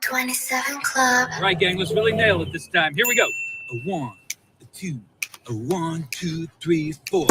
27 Club. All right, gang, let's really nail it this time. Here we go. A 1, a 2, a 1, 2, 3, 4.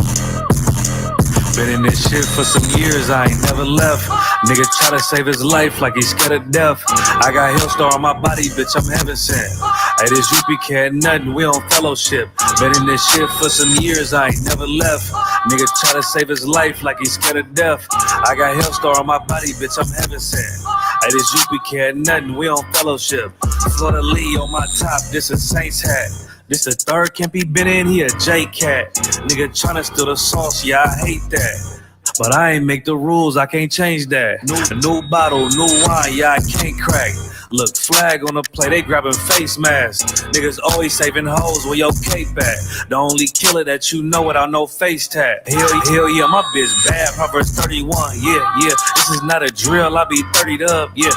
Been in this shit for some years, I ain't never left. Nigga try to save his life like he's scared of death. I got Hillstar on my body, bitch, I'm heaven sent. Hey, this Isupk ain't nothing, we on fellowship. Been in this shit for some years, I ain't never left. Nigga try to save his life like he's scared of death. I got Hillstar on my body, bitch, I'm heaven sent. Hey, this Isupk ain't nothing, we on fellowship. Florida Lee on my top, this a Saints hat. This the third can't be been in here, J-Cat. Nigga tryna steal the sauce, yeah, I hate that. But I ain't make the rules, I can't change that. New bottle, new wine, yeah, I can't crack. Look, flag on the play, they grabbing face masks. Niggas always saving hoes where your cape at. The only killer that you know without no face tag. Hell yeah, my bitch bad, Proverbs 31, yeah. This is not a drill, I be 30'd up, yeah.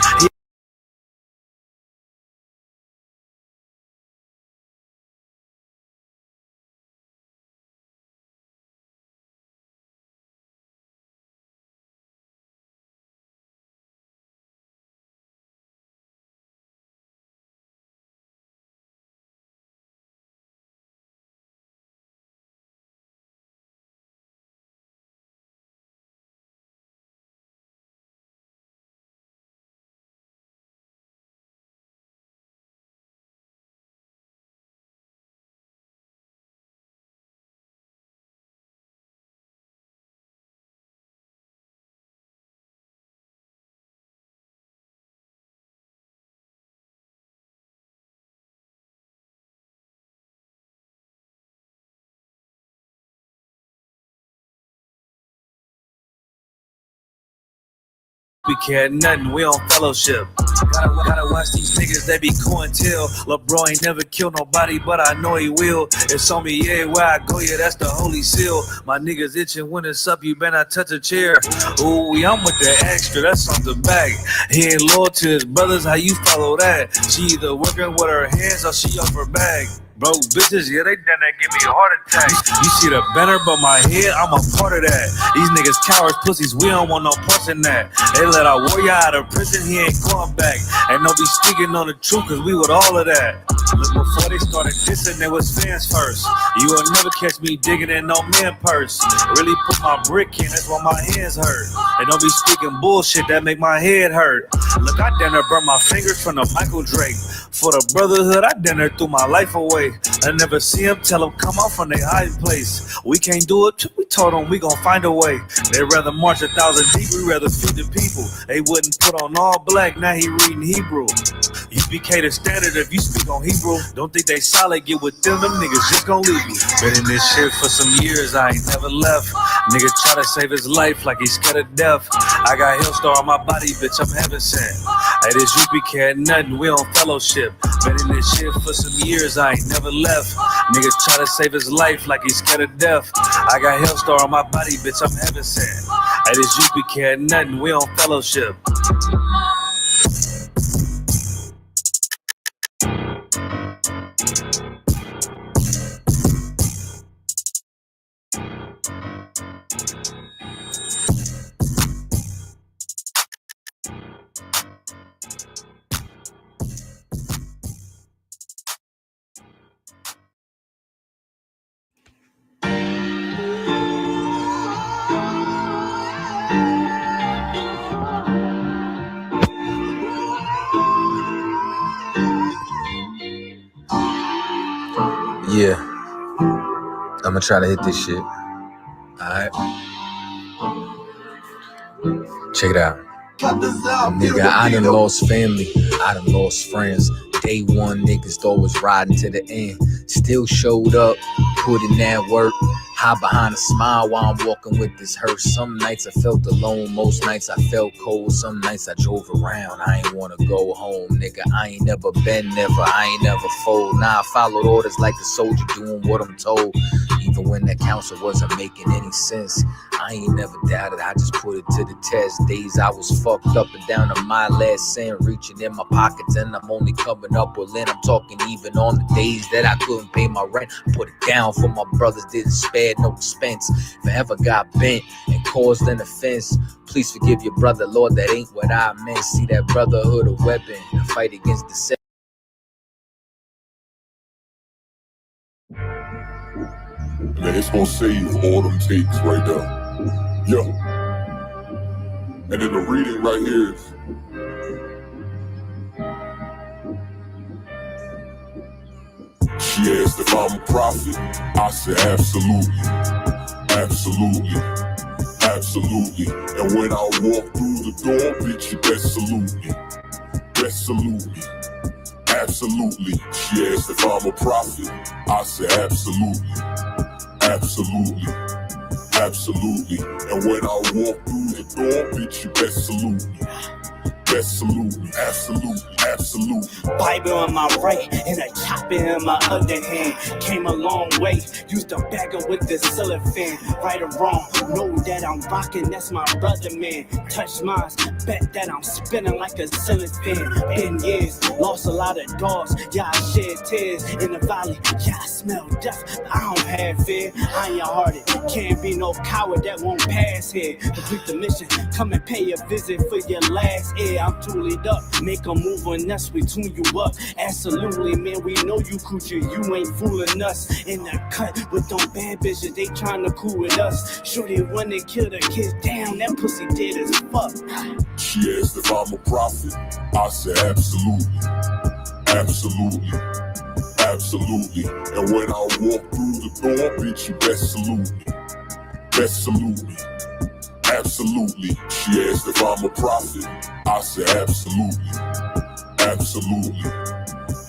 We care nothing, we on fellowship. Gotta watch these niggas, they be cointel. LeBron ain't never killed nobody, but I know he will. It's on me, yeah, where I go, yeah, that's the holy seal. My niggas itching when it's up, you better not touch a chair. Ooh, I'm with the extra, that's on the back. He ain't loyal to his brothers, how you follow that? She either working with her hands or she off her bag. Broke bitches, yeah, they done that, give me a heart attack. You see the banner, but my head, I'm a part of that. These niggas cowards, pussies, we don't want no parts in that. They let our warrior out of prison, he ain't going back. Ain't no be speaking on the truth, cause we with all of that. Look, before they started dissing, there was fans first. You will never catch me digging in no man purse. Really put my brick in, that's why my hands hurt. And don't be speaking bullshit, that make my head hurt. Look, I done burn my fingers from the Michael Drake. For the brotherhood, I done threw my life away. I never see them, tell them come out from their hiding place. We can't do it, we told them we gon' find a way. They'd rather march 1,000 deep, we rather feed the people. They wouldn't put on all black, now he reading Hebrew. You became the standard if you speak on Hebrew. Don't think they solid, get with them niggas just gon' leave you. Been in this shit for some years, I ain't never left. Nigga try to save his life like he's scared of death. I got Hillstar on my body, bitch, I'm heaven sent. Hey, this Isupk ain't nothing, we on fellowship. Been in this shit for some years, I ain't never left. Nigga try to save his life like he's scared of death. I got Hillstar on my body, bitch, I'm heaven sent. Hey, this Isupk ain't nothing, we on fellowship. Yeah, I'ma try to hit this shit. Alright. Check it out. Nigga, I done lost family, I done lost friends. Day one niggas thought was riding to the end. Still showed up, put in that work. Hide behind a smile while I'm walking with this hurt. Some nights I felt alone, most nights I felt cold. Some nights I drove around, I ain't wanna go home. Nigga, I ain't never been, I ain't never fold. Nah, I followed orders like a soldier doing what I'm told. Even when that counsel wasn't making any sense, I ain't never doubted, I just put it to the test. Days I was fucked up and down to my last cent, reaching in my pockets and I'm only coming up with lint. I'm talking even on the days that I couldn't pay my rent. I put it down for my brothers, didn't spare no expense. If I ever got bent and caused an offense, please forgive your brother, Lord, that ain't what I meant. See that brotherhood a weapon, a fight against the Man, it's gonna save all them takes right there. Yo. And then the reading right here is, she asked if I'm a prophet. I said absolutely, absolutely, absolutely. And when I walk through the door, bitch, you best salute me, best salute me, absolutely. She asked if I'm a prophet. I said absolutely, absolutely, absolutely. And when I walk through the door, bitch, you best salute me, best salute me, absolutely, absolutely. Bible in my right and a chopper in my other hand. Came a long way, used to bag her with the cellophane. Right or wrong, know that I'm rocking, that's my brother, man. Touch mine, bet that I'm spinning like a ceiling fan. Been years, lost a lot of dogs, yeah, I shed tears in the valley. Yeah, I smell death, but I don't have fear. Iron-hearted, can't be no coward that won't pass here. Complete the mission, come and pay a visit for your last ear. I'm tooled up, make a move on us, we tune you up. Absolutely, man, we know you coochie, you ain't fooling us. In the cut with them bad bitches, they tryna cool with us. Shorty wanna kill the kids, damn, that pussy dead as fuck. She asked if I'm a prophet. I said absolutely, absolutely, absolutely. And when I walk through the door, bitch, you best salute me, best salute me, absolutely. She asked if I'm a prophet. I said absolutely, absolutely,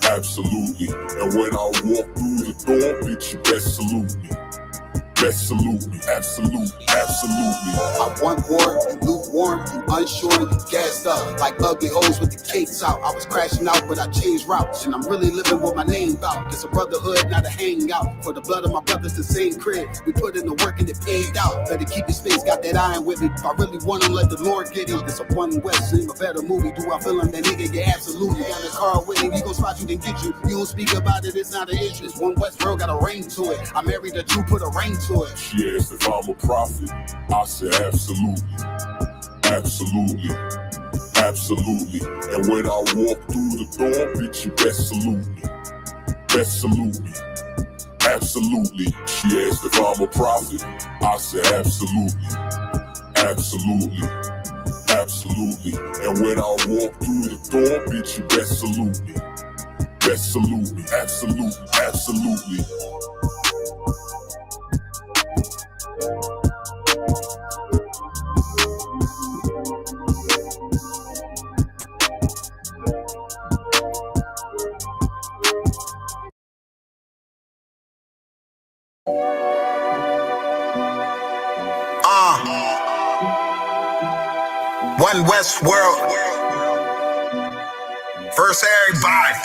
absolutely. And when I walk through the door, bitch, you best salute me, best salute me, absolutely, absolutely. I want war, you lukewarm, you unsure, you gassed up like ugly hoes with the cakes out. I was crashing out, but I changed routes, and I'm really living with my name out. It's a brotherhood, not a hangout. For the blood of my brothers, the same crib. We put in the work and it paid out. Better keep your space, got that iron with me. If I really want him, let the Lord get him. It's a One West, ain't a better movie. Do I feel him? That nigga, yeah, absolutely. Got in the car with him, he gon' spot you, then get you. You don't speak about it, it's not an issue. It's One West world, got a ring to it. I married a Jew, put a ring to it. She asked if I'm a prophet. I said absolutely, absolutely, absolutely. And when I walk through the door, bitch, you best salute me, best salute me, absolutely. She asked if I'm a prophet. I said absolutely, absolutely, absolutely. And when I walk through the door, bitch, you best salute me, best salute me, absolutely, absolutely. One West world, verse everybody.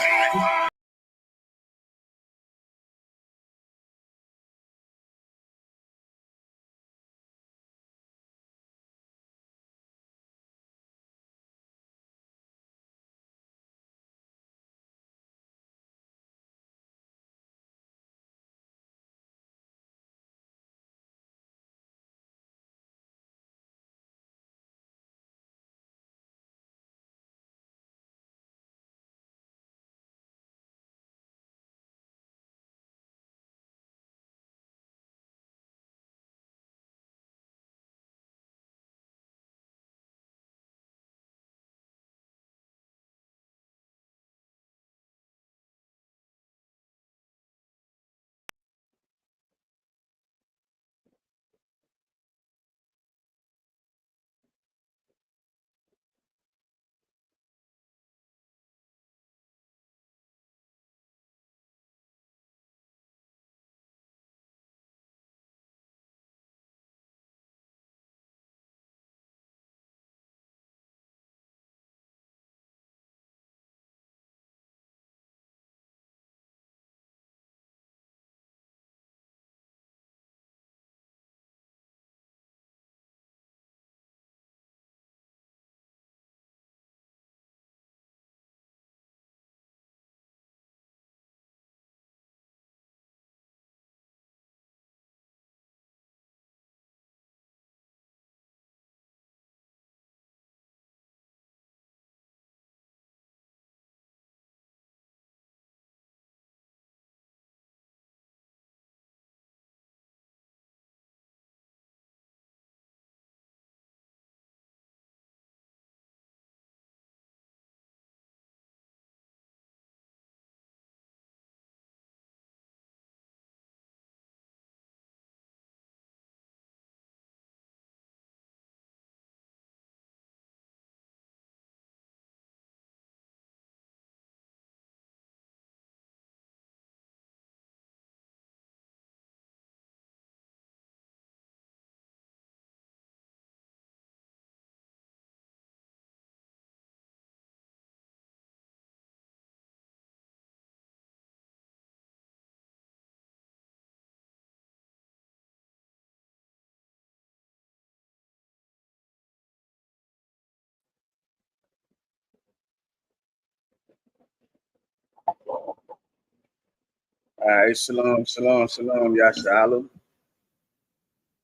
All right, shalom, shalom, shalom, Yashala.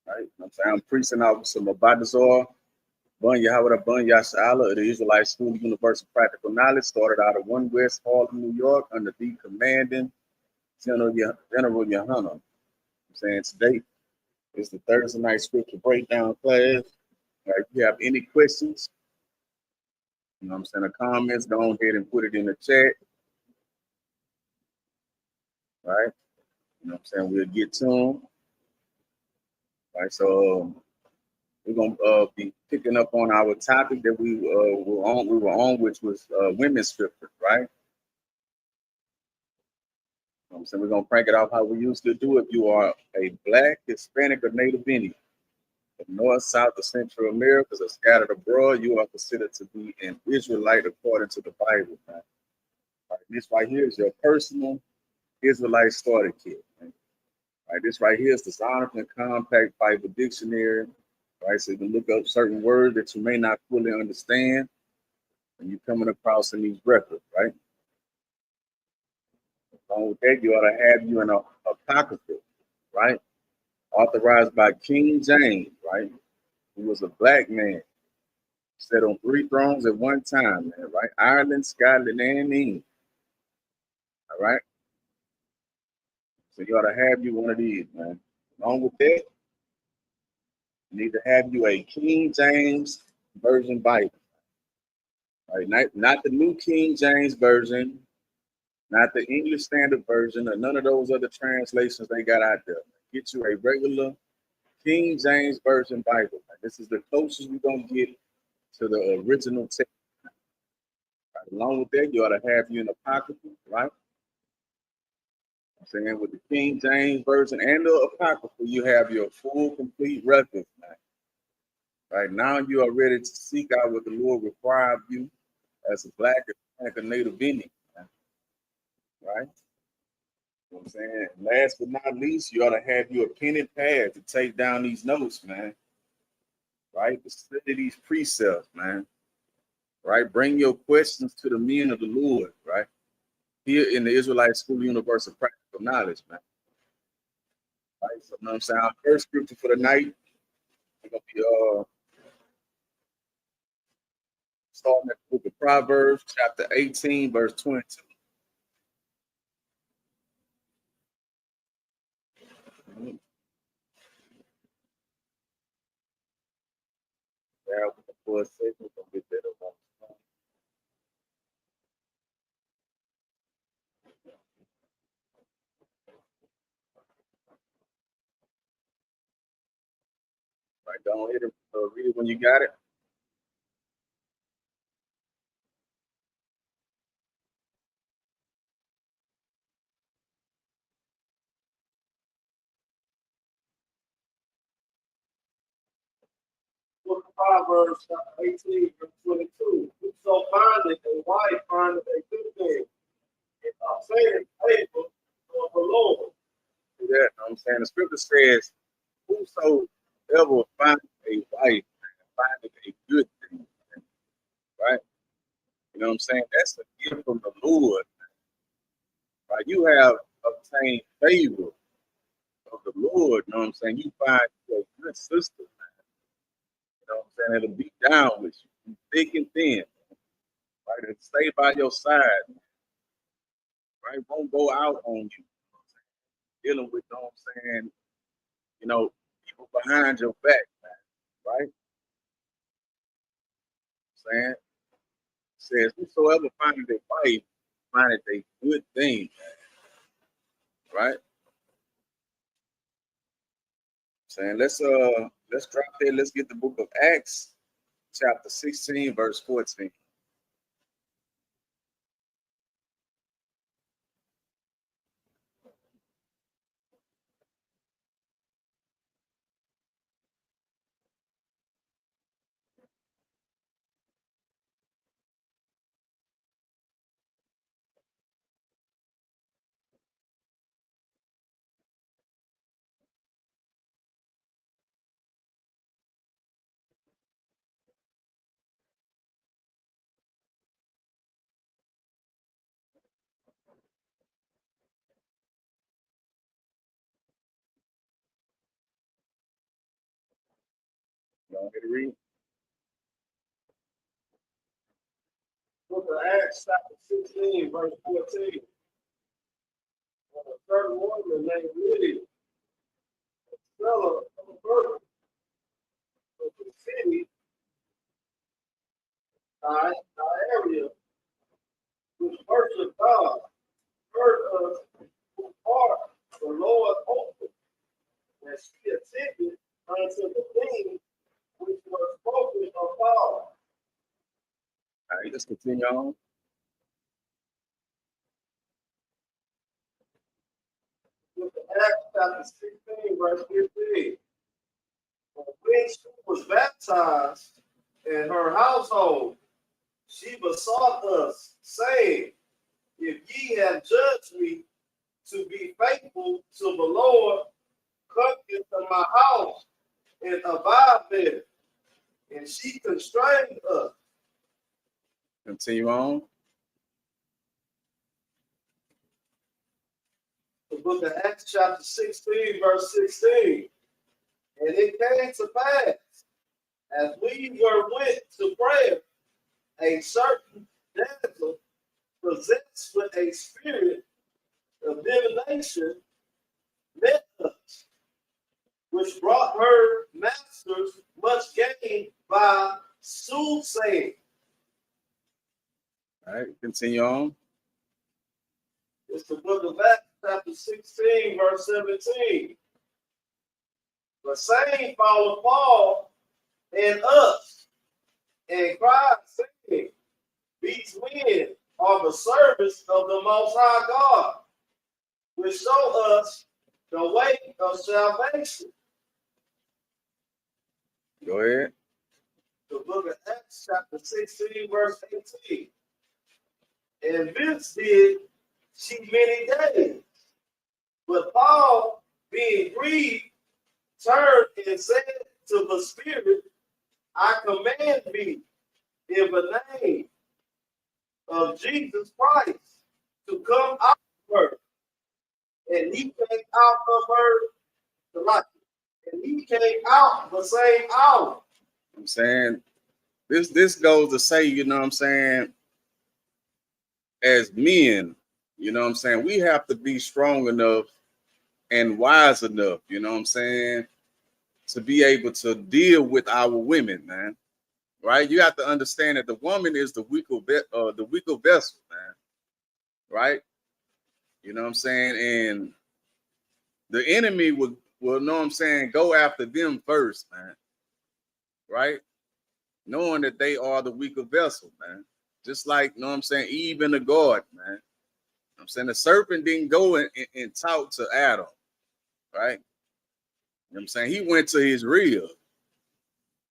Right, I'm saying I'm preaching officer Mabadazor, Bun Yahweh Bun Yashala of the Israelite School of Universal Practical Knowledge, started out of 1 West Harlem, New York, under the commanding General Yohana. I'm saying today is the Thursday night scripture breakdown class. Right, if you have any questions, you know what I'm saying, the comments, go ahead and put it in the chat. Right, you know what I'm saying, we'll get to them. Right, so we're gonna be picking up on our topic that we were on, which was women's scripture, right? You know what I'm saying, we're gonna crank it off how we used to do. If you are a Black, Hispanic, or Native Indian of North, South, or Central Americas, or scattered abroad, you are considered to be an Israelite according to the Bible. Right? Right, this right here is your personal Israelite starter kit. Right? Right, this right here is the Zondervan Compact Bible Dictionary. Right, so you can look up certain words that you may not fully understand, and you're coming across in these records, right? Along with that, you ought to have you an apocrypha, right? Authorized by King James, right? Who was a Black man, sat on 3 thrones at one time, man, right? Ireland, Scotland, and England, all right? So you ought to have you one of these, man. Along with that, you need to have you a King James Version Bible, right? Not the New King James Version, not the English Standard Version, or none of those other translations they got out there. Get you a regular King James Version Bible. This is the closest we're going to get to the original text. Right? Along with that, you ought to have you an apocrypha, right? I'm saying with the King James Version and the apocrypha, you have your full, complete record. Right now, you are ready to seek out what the Lord requires of you as a Black, Hispanic, or Native Indian. Right? You know what I'm saying? Last but not least, you ought to have you a pen and pad to take down these notes, man. Right? To study these precepts, man. Right? Bring your questions to the men of the Lord, right? Here in the Israelite School of Universal Practical Knowledge, man. Right? So, you know what I'm saying? Our first scripture for the night, we're going to be starting at the book of Proverbs, chapter 18, verse 22. Yeah, for a second, we're going to get that up. Right, go ahead and read it when you got it. Book of Proverbs, chapter 18, verse 22. Whoso findeth a wife findeth a good thing, and obtaineth favor of the Lord. See that? You know what I'm saying? The scripture says, whoso ever findeth a wife findeth a good thing. Right? You know what I'm saying? That's a gift from the Lord. Right? You have obtained favor of the Lord. You know what I'm saying? You find a good sister. You know what I'm saying? It'll be down with you, thick and thin. Right? It'll stay by your side. Right? Won't go out on you. Dealing with, you know what I'm saying? You know, people behind your back, man. Right? Saying it says, whosoever findeth a wife findeth a good thing. Right? Saying let's drop there. Let's get the book of Acts, chapter 16, verse 14. ahead and read. Book of Acts, chapter 16, verse 14. A certain woman named Lydia, a seller of a bird of the city, area, which worship God, heard us part the Lord open, and she attended unto the things which were spoken of Paul. All right, let's continue on. Book of Acts, chapter 16, verse 15. When she was baptized in her household, she besought us, saying, if ye have judged me to be faithful to the Lord, come into my house and abide there. And she constrained us. Continue on. The book of Acts, chapter 16, verse 16. And it came to pass, as we went to prayer, a certain damsel possessed with a spirit of divination met us, which brought her masters much gain by soothsaying. All right, continue on. It's the book of Acts, chapter 16, verse 17. The same followed Paul and us, and cried, saying, these men are the servants of the Most High God, which show us the way of salvation. Go ahead. The book of Acts, chapter 16, verse 18. And this did she many days. But Paul, being grieved, turned and said to the Spirit, I command thee in the name of Jesus Christ to come out of her. And he came out of her the light. And he came out the same hour. I'm saying this goes to say, you know what I'm saying, as men, you know what I'm saying, we have to be strong enough and wise enough, you know what I'm saying, to be able to deal with our women, man. Right? You have to understand that the woman is the weaker vessel, man. Right? You know what I'm saying? And the enemy will know what I'm saying, go after them first, man. Right? Knowing that they are the weaker vessel, man. Just like, you know what I'm saying, Eve in the garden, man. You know what I'm saying the serpent didn't go and talk to Adam, right? You know what I'm saying? He went to his real,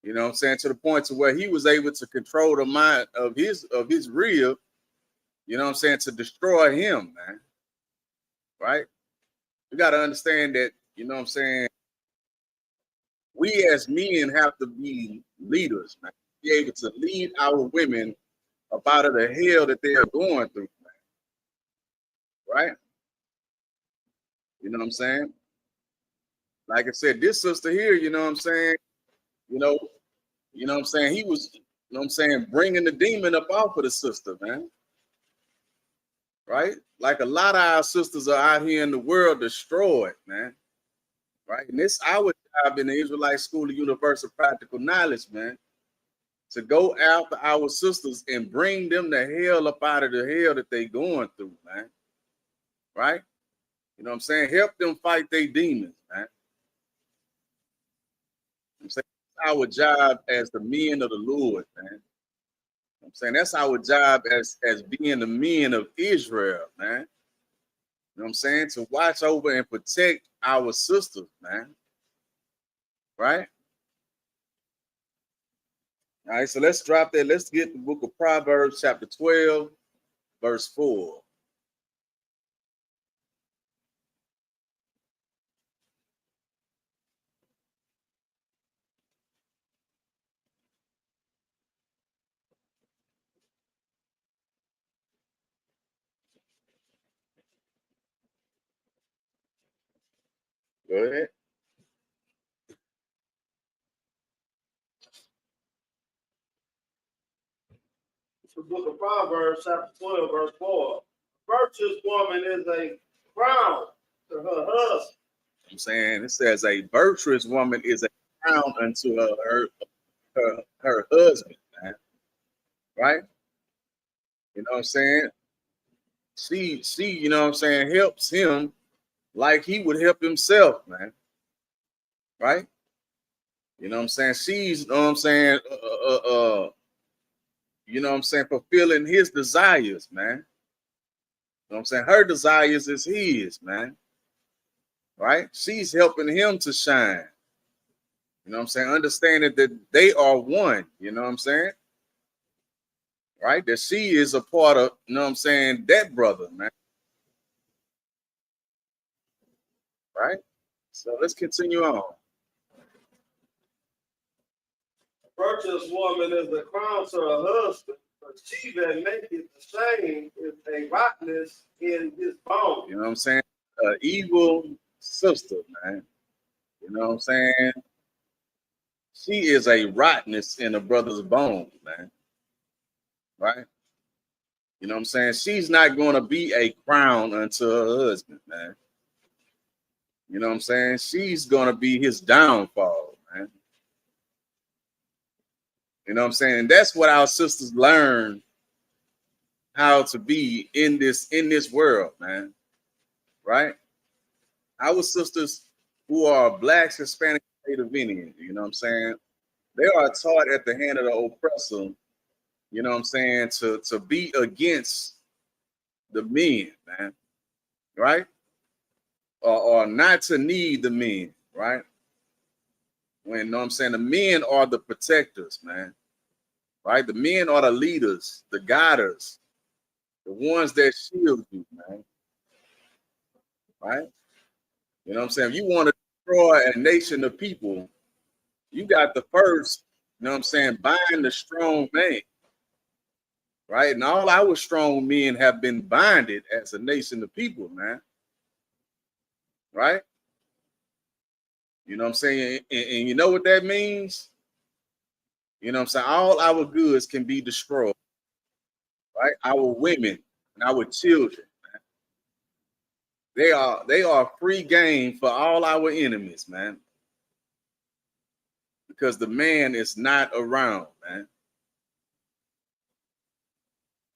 you know what I'm saying, to the point to where he was able to control the mind of his real, you know what I'm saying, to destroy him, man. Right? You got to understand that, you know what I'm saying, we as men have to be leaders, man. Be able to lead our women up out of the hell that they are going through, man. Right? You know what I'm saying? Like I said, this sister here, you know what I'm saying, you know what I'm saying, he was, you know what I'm saying, bringing the demon up off of the sister, man. Right? Like a lot of our sisters are out here in the world destroyed, man. Right? And it's our job in the Israelite School of Universal Practical Knowledge, man, to go after our sisters and bring them the hell up out of the hell that they going through, man. Right? You know what I'm saying? Help them fight their demons, man. I'm saying that's our job as the men of the Lord, man. I'm saying that's our job as being the men of Israel, man. You know what I'm saying? To watch over and protect our sisters, man. Right? All right, so let's drop that. Let's get the book of Proverbs, chapter 12, verse 4. Go ahead. the book of Proverbs, chapter 12, verse 4. Virtuous woman is a crown to her husband. I'm saying it says a virtuous woman is a crown unto her husband, man. Right? You know what I'm saying? She, you know what I'm saying, helps him like he would help himself, man. Right? You know what I'm saying? She's, you know what I'm saying, you know what I'm saying, fulfilling his desires, man. You know what I'm saying? Her desires is his, man. Right? She's helping him to shine. You know what I'm saying? Understanding that they are one, you know what I'm saying? Right? That she is a part of, you know what I'm saying, that brother, man. Right? So let's continue on. Virtuous woman is a crown to her husband, but she that maketh ashamed is a rottenness in his bones. You know what I'm saying? Evil sister, man. You know what I'm saying? She is a rottenness in a brother's bones, man. Right? You know what I'm saying? She's not going to be a crown unto her husband, man. You know what I'm saying? She's going to be his downfall, man. You know what I'm saying? And that's what our sisters learn how to be in this world, man. Right? Our sisters who are blacks, Hispanic, Native Indian, you know what I'm saying? They are taught at the hand of the oppressor, you know what I'm saying, to be against the men, man. Right? Or not to need the men, right? When, you know what I'm saying, the men are the protectors, man. Right? The men are the leaders, the guiders, the ones that shield you, man. Right? You know what I'm saying? If you want to destroy a nation of people, you got the first, you know what I'm saying, bind the strong man. Right? And all our strong men have been binded as a nation of people, man. Right? You know what I'm saying? And you know what that means? You know what I'm saying? All our goods can be destroyed. Right? Our women and our children. They are free game for all our enemies, man. Because the man is not around, man.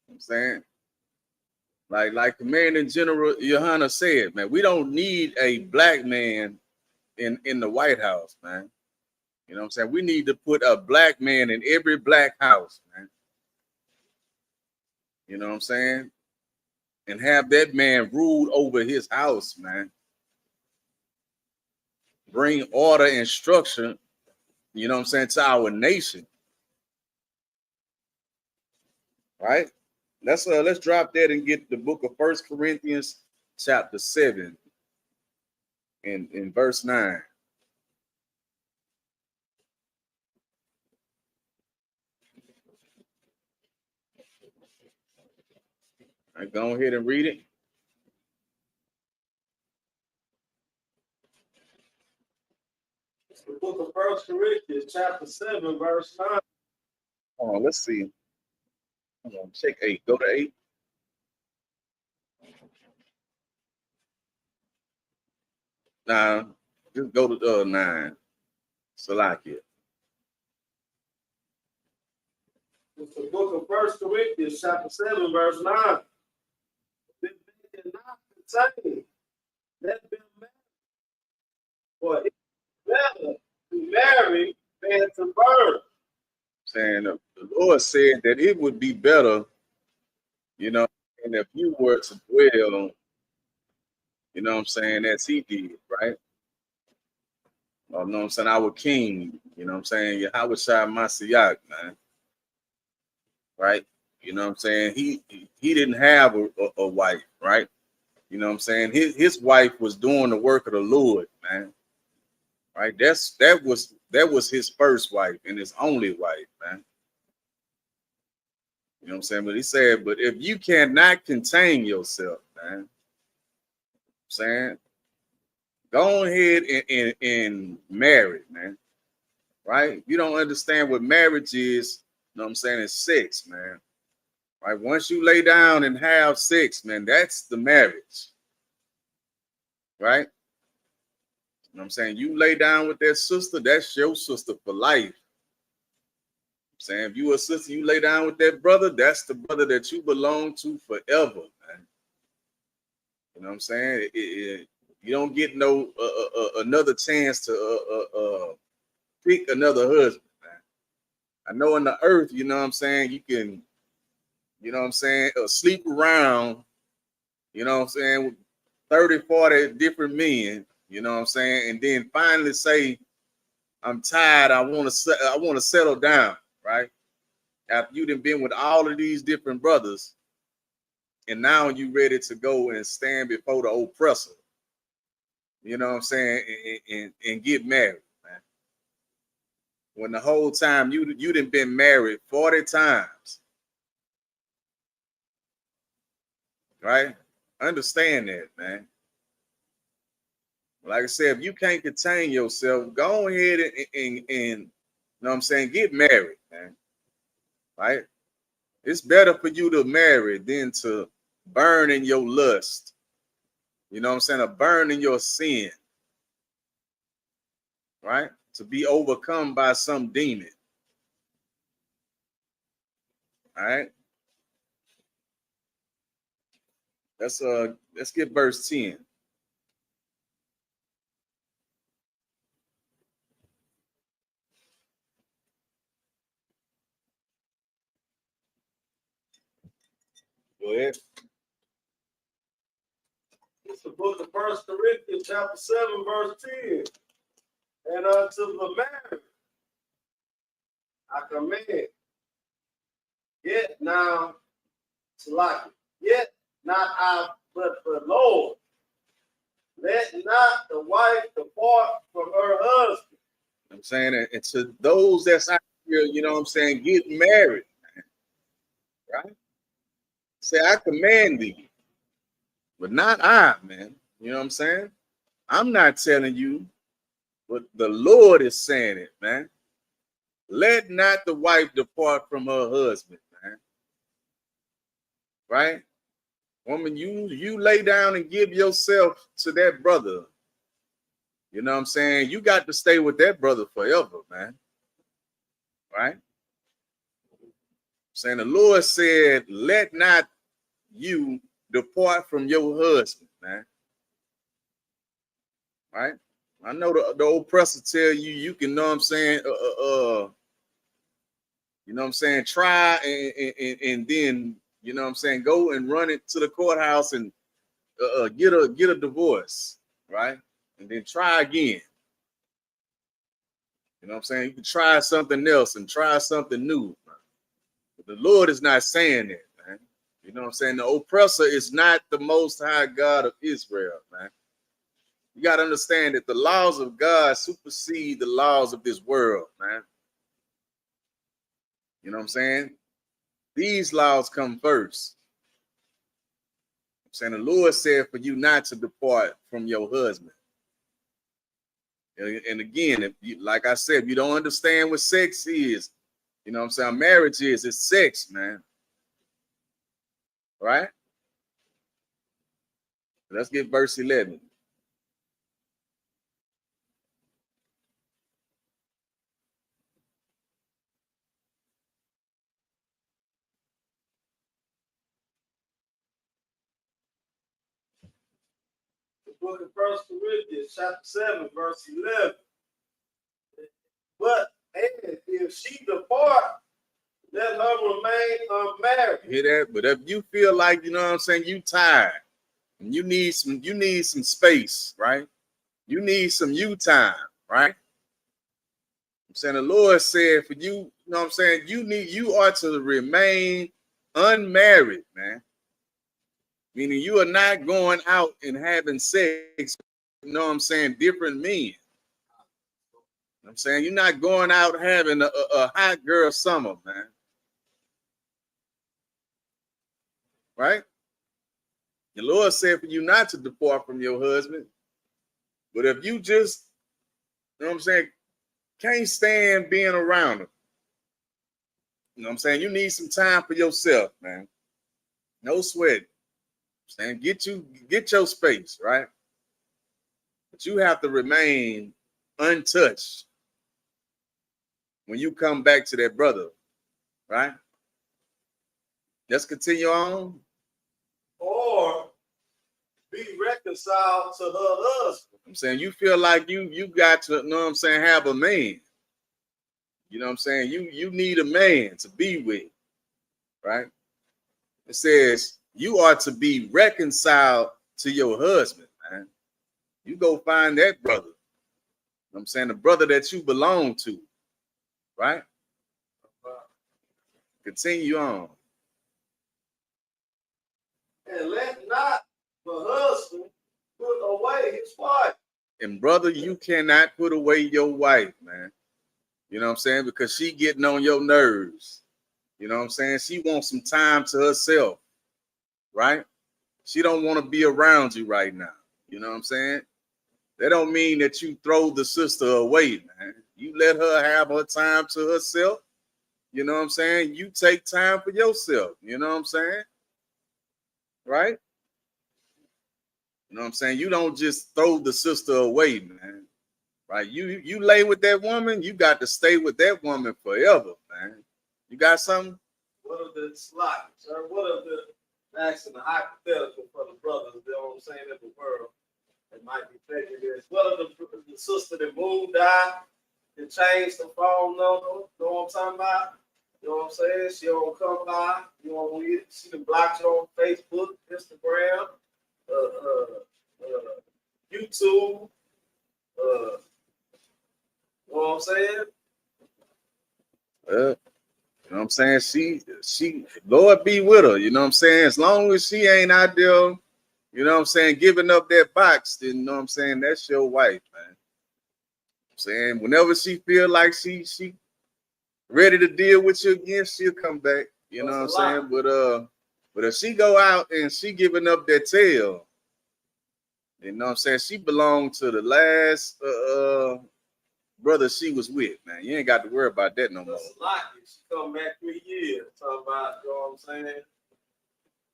You know what I'm saying? Like Commanding General Johanna said, man, we don't need a black man in the White House, man. You know what I'm saying? We need to put a black man in every black house, man. You know what I'm saying? And have that man rule over his house, man. Bring order and structure, you know what I'm saying, to our nation. Right? Let's drop that and get the book of 1 Corinthians chapter 7 in verse 9. All right, go ahead and read it. It's the book of 1 Corinthians, chapter 7, verse 9. Oh, let's see. Hold on, check 8. Go to 8. Nah, just go to 9. Salakia. It's the book of 1 Corinthians, chapter 7, verse 9. If they cannot contain, let them marry. For it's better to marry than to burn. Saying the Lord said that it would be better, you know, and if you were to dwell, you know what I'm saying, as he did, right? You know what I'm saying? Our king, you know what I'm saying? Yahweh Shai Mashiach, man. Right? You know what I'm saying? He didn't have a wife, right? You know what I'm saying? His wife was doing the work of the Lord, man. Right? That was his first wife and his only wife, man. You know what I'm saying? But he said, but if you cannot contain yourself, man, you know I'm saying, go ahead and marry, man. Right? You don't understand what marriage is, you know what I'm saying? It's sex, man. Right? Once you lay down and have sex, man, that's the marriage. Right? You know what I'm saying? You lay down with that sister, that's your sister for life. I'm saying if you a sister, you lay down with that brother, that's the brother that you belong to forever, man. You know what I'm saying? You don't get no another chance to pick another husband, man. I know in the earth, you know what I'm saying, you can, you know what I'm saying, sleep around, you know what I'm saying, with 30, 40 different men, you know what I'm saying, and then finally say, I'm tired, I want to settle down, right? After you done been with all of these different brothers, and now you ready to go and stand before the oppressor, you know what I'm saying, and get married, man. When the whole time you done been married 40 times, right? Understand that, man. Like I said, if you can't contain yourself, go ahead and you know what I'm saying, get married, man. Right? It's better for you to marry than to burn in your lust. You know what I'm saying? To burn in your sin. Right? To be overcome by some demon. All right. Let's get verse 10. Go ahead. It's the book of 1 Corinthians, chapter 7, verse 10. And unto the married, I command, yet now to like it. Yet not I, but the Lord. Let not the wife depart from her husband. I'm saying, and to those that's out here, you know what I'm saying, get married, man. Right? Say, I command thee, but not I, man. You know what I'm saying? I'm not telling you, but the Lord is saying it, man. Let not the wife depart from her husband, man. Right? Woman, you lay down and give yourself to that brother. You know what I'm saying? You got to stay with that brother forever, man. Right? Saying the Lord said, let not you depart from your husband, man. Right? I know the oppressor tell you can, know what I'm saying, you know what I'm saying, try and then, you know what I'm saying, go and run it to the courthouse and get a divorce, right? And then try again. You know what I'm saying? You can try something else and try something new. But the Lord is not saying that, man. You know what I'm saying? The oppressor is not the Most High God of Israel, man. You got to understand that the laws of God supersede the laws of this world, man. You know what I'm saying? These laws come first. I'm saying the Lord said for you not to depart from your husband. And again, if you, like I said, if you don't understand what sex is, you know what I'm saying, marriage is, it's sex, man. Right? Let's get verse 11. The book of 1 Corinthians, chapter 7, verse 11. But and if she depart, let her remain unmarried. Hear that? But if you feel like, you know what I'm saying, you tired and you need some space, right? You need some you time, right? I'm saying the Lord said for you, you know what I'm saying, you are to remain unmarried, man. Meaning you are not going out and having sex, you know what I'm saying, different men. You know what I'm saying, you're not going out having a hot girl summer, man. Right? The Lord said for you not to depart from your husband. But if you just, you know what I'm saying, can't stand being around him, you know what I'm saying, you need some time for yourself, man. No sweat. Saying get your space, right? But you have to remain untouched when you come back to that brother, right? Let's continue on. Or be reconciled to her husband. I'm saying you feel like you got to, you know what I'm saying, have a man. You know what I'm saying? You need a man to be with, right? It says you are to be reconciled to your husband, man. You go find that brother. You know what I'm saying? The brother that you belong to, right? Continue on. And let not the husband put away his wife. And brother, you cannot put away your wife, man. You know what I'm saying? Because she getting on your nerves. You know what I'm saying? She wants some time to herself, right? She don't want to be around you right now. You know what I'm saying? That don't mean that you throw the sister away, man. You let her have her time to herself. You know what I'm saying? You take time for yourself. You know what I'm saying? Right? You know what I'm saying? You don't just throw the sister away, man. Right? You lay with that woman, you got to stay with that woman forever, man. You got something? What are the slots, sir? What are the asking the hypothetical for the brothers, you know what I'm saying, in the world that might be taking this? What are the sister that moved out and changed the phone number? You know what I'm talking about? You know what I'm saying? She don't come by. You know, she can block you on Facebook, Instagram, YouTube. You know what I'm saying? You know what I'm saying? She, Lord be with her. You know what I'm saying? As long as she ain't out there, you know what I'm saying, giving up that box, then you know what I'm saying, that's your wife, man. I'm saying whenever she feel like she ready to deal with you again, she'll come back. You know what I'm saying? But if she go out and she giving up that tail, you know what I'm saying, she belonged to the last brother she was with, man. You ain't got to worry about that no more. That's a lot. She come back 3 years. Talking about, you know what I'm saying?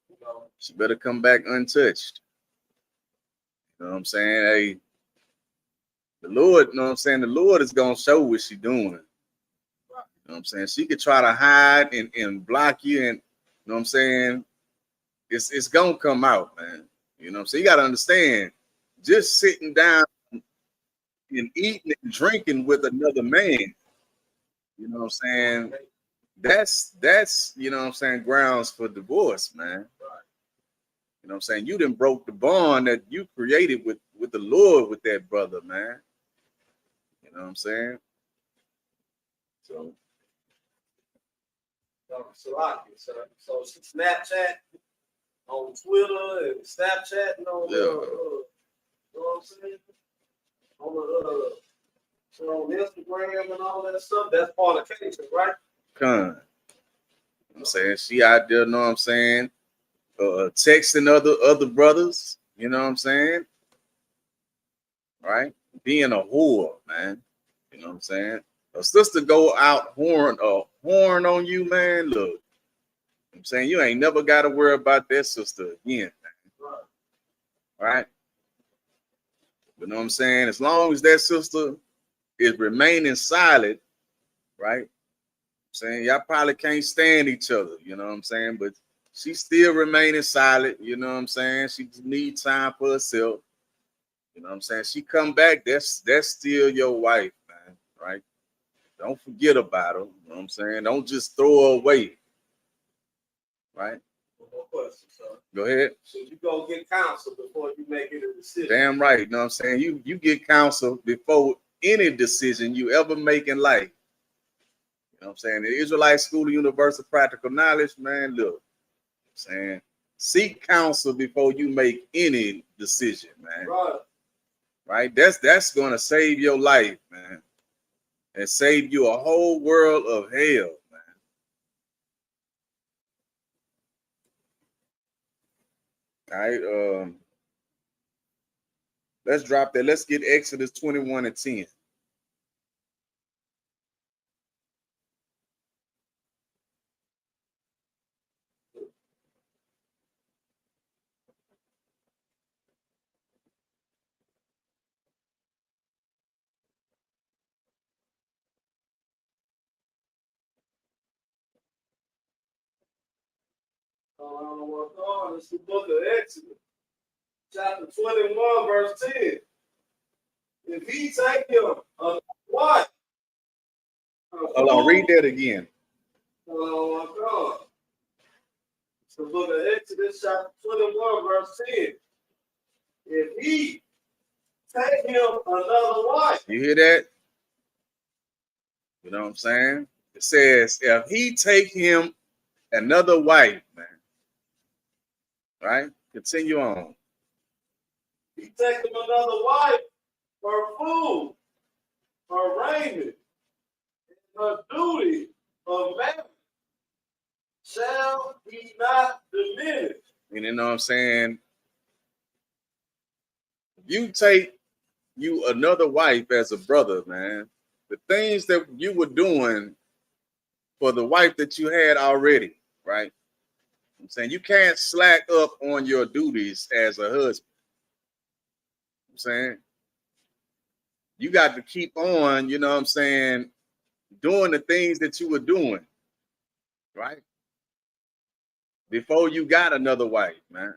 You know. She better come back untouched. You know what I'm saying? Hey, the Lord, you know what I'm saying? The Lord is gonna show what she doing. You know what I'm saying? She could try to hide and block you, and you know what I'm saying? It's gonna come out, man. You know what I'm saying? You gotta understand, just sitting down and eating and drinking with another man, you know what I'm saying? That's you know what I'm saying, grounds for divorce, man. You know what I'm saying? You done broke the bond that you created with the Lord with that brother, man. You know what I'm saying? So So Snapchat, on Twitter and Snapchat, and on yeah. you know what I'm saying? On Instagram and all that stuff, that's fornication, right? Con. You know what I'm saying? She out there, know what I'm saying? Texting other brothers, you know what I'm saying? Right? Being a whore, man. You know what I'm saying? A sister go out horn on you, man. Look, I'm saying you ain't never got to worry about that sister again, man. Right? You know what I'm saying? As long as that sister is remaining silent, right? I'm saying y'all probably can't stand each other, you know what I'm saying? But she's still remaining silent, you know what I'm saying? She needs time for herself. You know what I'm saying? She come back, that's still your wife, man, right? Don't forget about her, you know what I'm saying? Don't just throw her away. Right? One more question, sir. Go ahead. Should you go get counsel before you make any decision? Damn right, you know what I'm saying? You get counsel before any decision you ever make in life. You know what I'm saying? The Israelite School of Universal Practical Knowledge, man, look, I'm saying, seek counsel before you make any decision, man. Right? That's gonna save your life, man. And save you a whole world of hell, man. All right, let's drop that. Let's get Exodus 21 and 10. It's the book of Exodus, chapter 21, verse 10. If he take him a wife, Hold on, read that again. It's the book of Exodus, chapter 21, verse 10. If he take him another wife. You hear that? You know what I'm saying? It says, if he take him another wife, man. Right? Continue on. He take him another wife, her food, her raiment, and her duty of marriage shall be not diminished. And you know what I'm saying? You take you another wife as a brother, man. The things that you were doing for the wife that you had already, right? I'm saying you can't slack up on your duties as a husband. I'm saying you got to keep on, you know what I'm saying, doing the things that you were doing, right? Before you got another wife, man.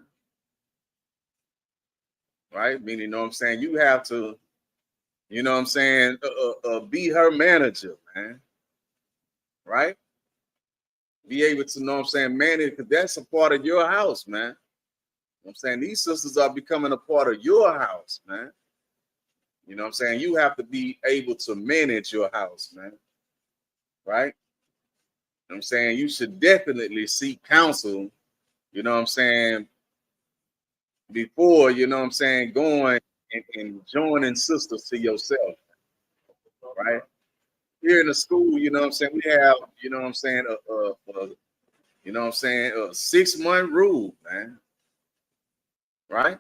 Right? Meaning, you know what I'm saying, you have to, you know what I'm saying, be her manager, man. Right? Be able to, know what I'm saying, manage, because that's a part of your house, man. You know what I'm saying? These sisters are becoming a part of your house, man. You know what I'm saying? You have to be able to manage your house, man. Right? You know what I'm saying? You should definitely seek counsel, you know what I'm saying, before, you know what I'm saying, going and joining sisters to yourself. Right? Here in the school, you know what I'm saying, we have, you know what I'm saying, you know what I'm saying, a 6-month rule, man. Right?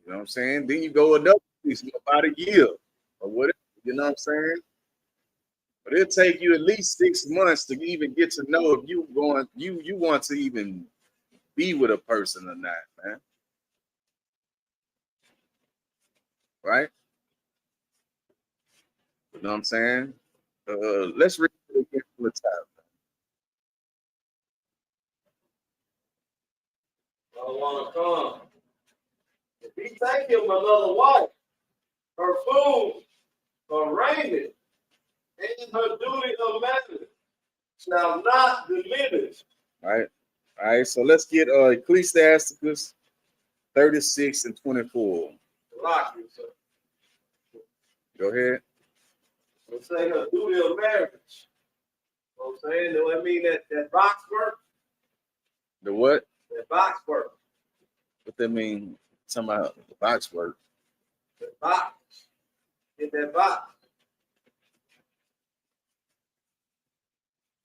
You know what I'm saying? Then you go another 6 months, about a year or whatever, you know what I'm saying? But it'll take you at least 6 months to even get to know if you want to even be with a person or not, man. Right? You know what I'm saying? Let's read it again from the top. I want to come. If he take him another wife, her food, her raiment, and her duty of marriage shall not diminish. All right, so let's get Ecclesiasticus 36 and 24. Lock yourself. Go ahead. Let's say her duty of marriage. You know what I'm saying? Do I mean that box work? The what? That box work. What that mean? Talking about the box work. That box. Get that box.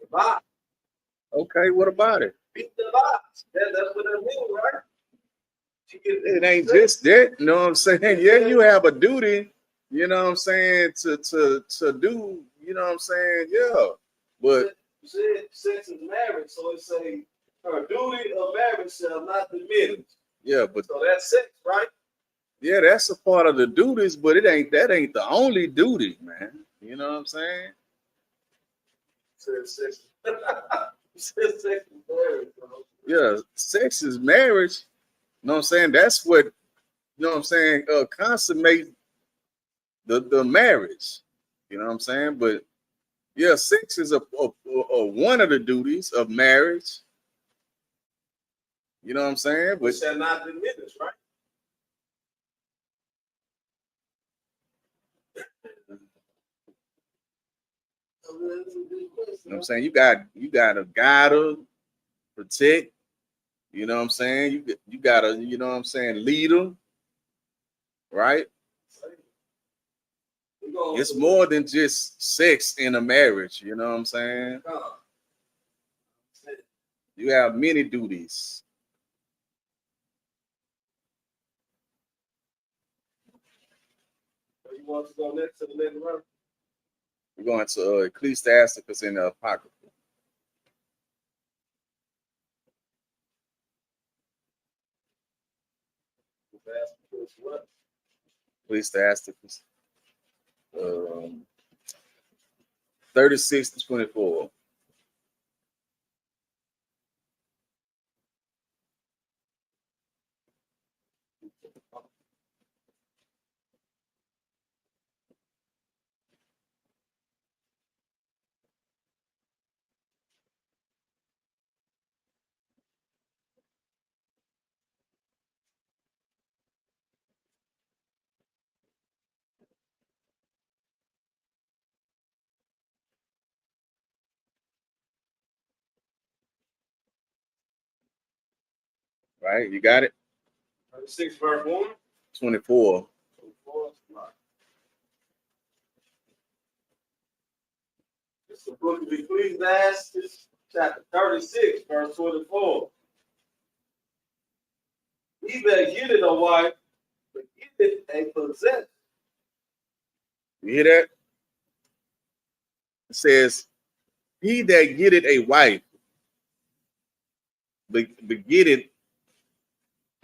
The box. Okay, what about it? Beat the box. That's what I mean, right? It ain't just that, you know what I'm saying? Yeah, you have a duty, you know what I'm saying, to do, you know what I'm saying? Yeah. But you said sex is marriage, so it say her duty of marriage shall not diminish. yeah, but So that's sex, right? yeah, that's a part of the duties, but that ain't the only duty, man. You know what I'm saying? Said sex. Said sex is marriage, bro. Yeah, sex is marriage. You know what I'm saying? That's what, you know what I'm saying, consummate the marriage. You know what I'm saying? But yeah, sex is a one of the duties of marriage. You know what I'm saying? But shall not diminish, right? you know what I'm saying? You got to guide her, protect. You know what I'm saying? You got to, you know what I'm saying, lead her. Right? It's more than just sex in a marriage. You know what I'm saying? You have many duties. You want to go next to the next verse? We're going to Ecclesiasticus in the Apocrypha. Ecclesiasticus 36 to 24. Right? You got it? 36 verse 1. 24. 24. This is the book of Ecclesiastes, chapter 36, verse 24. He that getteth a wife, but getteth a possession. You hear that? It says, he that getteth a wife, but getteth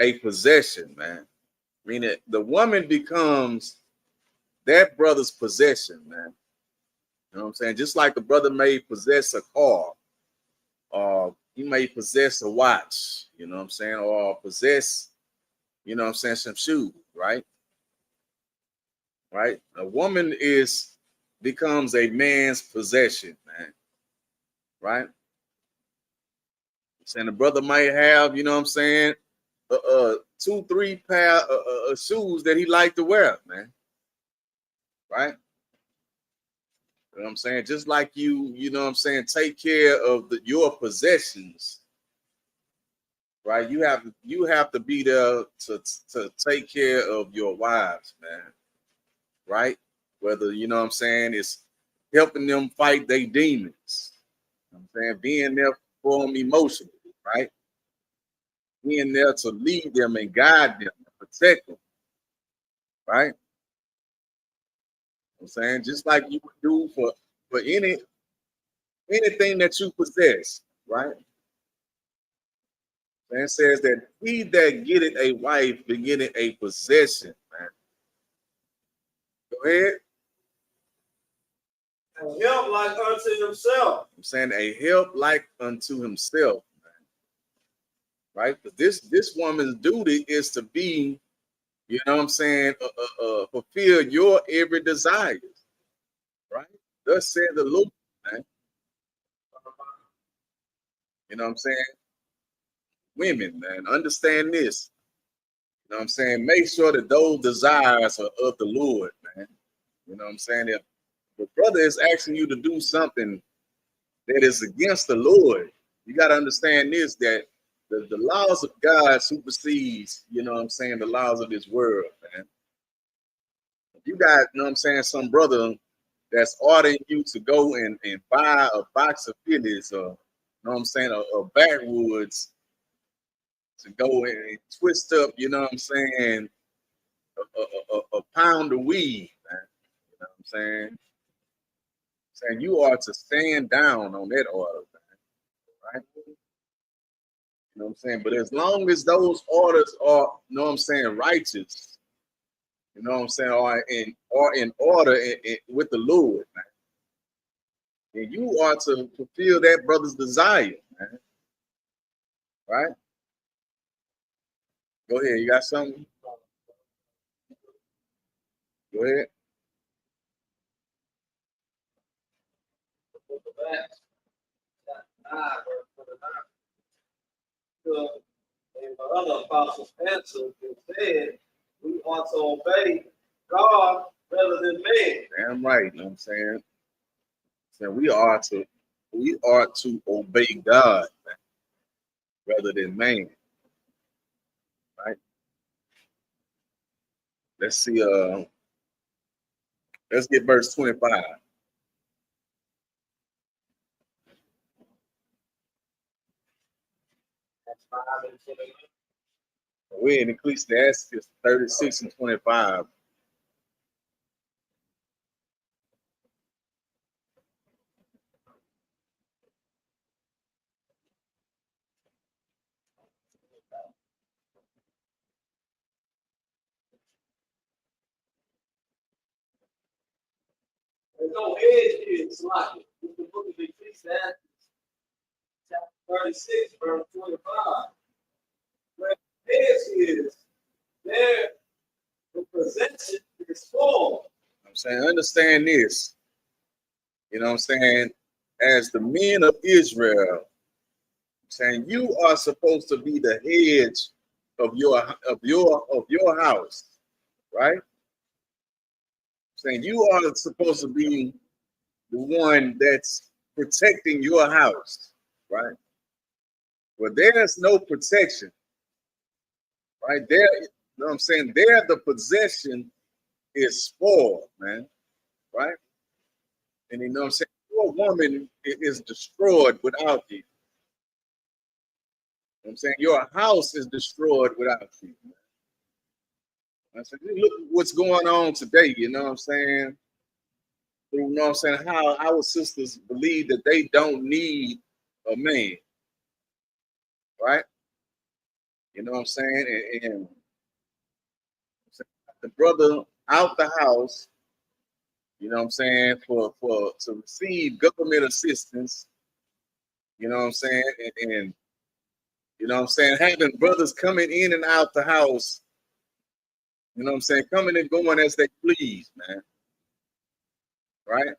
a possession, man. Meaning the woman becomes that brother's possession, man. You know what I'm saying? Just like the brother may possess a car, or he may possess a watch, you know what I'm saying, or possess, you know what I'm saying, some shoes, right? Right? A woman becomes a man's possession, man. Right? Saying the brother might have, you know what I'm saying, 2-3 pair of shoes that he like to wear, man. Right? You know what I'm saying? Just like you know what I'm saying, take care of your possessions, right? You have to be there to take care of your wives, man. Right? Whether, you know what I'm saying, it's helping them fight their demons. You know what I'm saying, being there for them emotionally, right? Being there to lead them and guide them and protect them, right? You know what I'm saying, just like you would do for anything that you possess, right? And it says that he that getteth a wife begetteth a possession, man. Go ahead. And help like unto himself. I'm saying a help like unto himself, man. Right? But this woman's duty is to be, you know what I'm saying, fulfill your every desire, right? Thus said the Lord, man. You know what I'm saying? Women, man, understand this. You know what I'm saying? Make sure that those desires are of the Lord, man. You know what I'm saying? If the brother is asking you to do something that is against the Lord, you got to understand this, that the laws of God supersedes, you know what I'm saying, the laws of this world, man. If you got, you know what I'm saying, some brother that's ordering you to go and buy a box of Phillies, or, you know what I'm saying, a backwoods, to go and twist up, you know what I'm saying, a pound of weed, man. You know what I'm saying? Saying you are to stand down on that order, man, right? You know what I'm saying? But as long as those orders are, you know what I'm saying, righteous, you know what I'm saying, are in order with the Lord, man, and you are to fulfill that brother's desire, man, right? Go ahead. You got something? Go ahead. And the other apostles answered and said, we ought to obey God rather than man. Damn right. You know what I'm saying? So we are to obey God, man, rather than man. Right? Let's see, let's get verse 25. We're in Ecclesiastes 36 and 25. There's no edge here, it's like it's the book of Ecclesiastes, chapter 36, verse 25. Where the edge is, there saying, understand this. You know what I'm saying? As the men of Israel, saying you are supposed to be the heads of your house, right? Saying you are supposed to be the one that's protecting your house, right? Well, there's no protection, right? There, you know what I'm saying? There, the possession is spoiled, man, right? And you know what I'm saying? Your woman is destroyed without you. You know what I'm saying? Your house is destroyed without you. I said, look what's going on today, you know what I'm saying? You know what I'm saying? How our sisters believe that they don't need a man, right? You know what I'm saying? And the brother out the house, you know what I'm saying, for to receive government assistance, you know what I'm saying, and you know what I'm saying, having brothers coming in and out the house, you know what I'm saying, coming and going as they please, man. Right?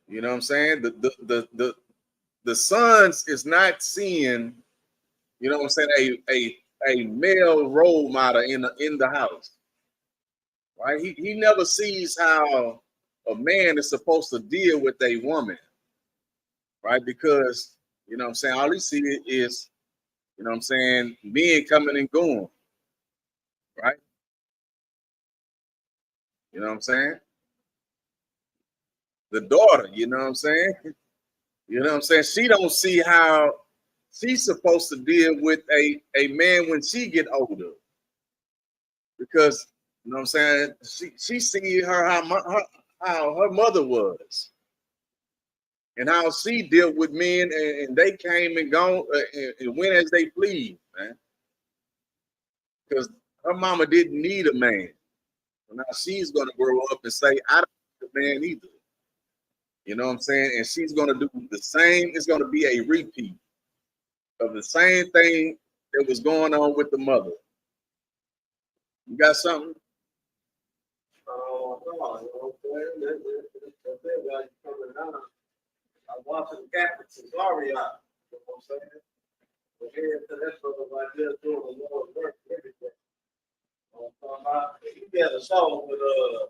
You know what I'm saying? The sons is not seeing, you know what I'm saying, a male role model in the house. Right? He never sees how a man is supposed to deal with a woman, right? Because, you know what I'm saying, all he sees is, you know what I'm saying, men coming and going, right? You know what I'm saying? The daughter, you know what I'm saying? You know what I'm saying? She don't see how she's supposed to deal with a man when she get older. Because, you know what I'm saying, she see how her mother was. And how she dealt with men, and they came and gone and went as they pleased, man. Because her mama didn't need a man. So now she's gonna grow up and say, I don't need a man either. You know what I'm saying? And she's gonna do the same. It's gonna be a repeat of the same thing that was going on with the mother. You got something? No, you know what I'm saying? That's it, while you coming down. I'm watching the Catholics and Zaria, you know what I'm saying? But here to that brother right there doing the Lord's work and everything. You know what I'm talking about? He had a song with a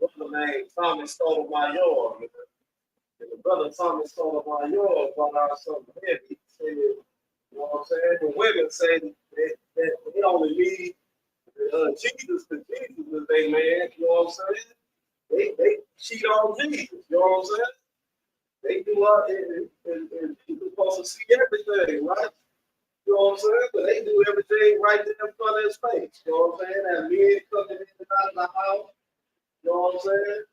brother named Tommy Sotomayor. And the brother Tommy Sotomayor brought out something heavy. He said, you know what I'm saying? The women say that they only need Jesus, because Jesus is their man, you know what I'm saying? They cheat on Jesus, you know what I'm saying? They do and people supposed to see everything, right? You know what I'm saying? But they do everything right there in front of his face. You know what I'm saying? That men coming in and out of the house, you know what I'm saying?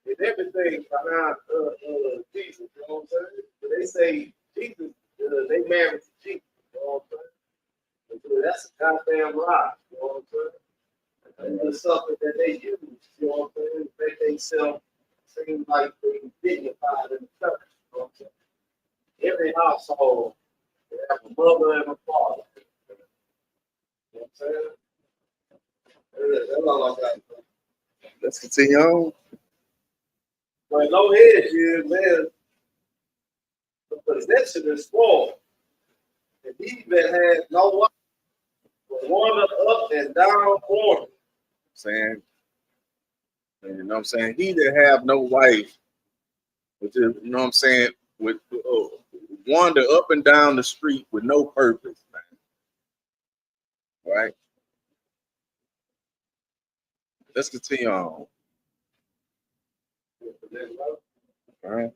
And everything behind Jesus, you know what I'm saying? But they say Jesus, they married to Jesus, you know what I'm saying? And that's a goddamn lie, you know what I'm saying? And it's something that they use, you know what I'm saying? Make themselves seem like they dignified in the church, you know what I'm saying? Every household, they have a mother and a father. You know what I'm saying? That's all I got. Let's continue on. But no head here, man. The possession is spoiled. And he that had no wife will wander up and down for Saying, and you know what I'm saying, he that have no wife, which is, you know what I'm saying, would wander up and down the street with no purpose, man. Right? Let's continue on. All right.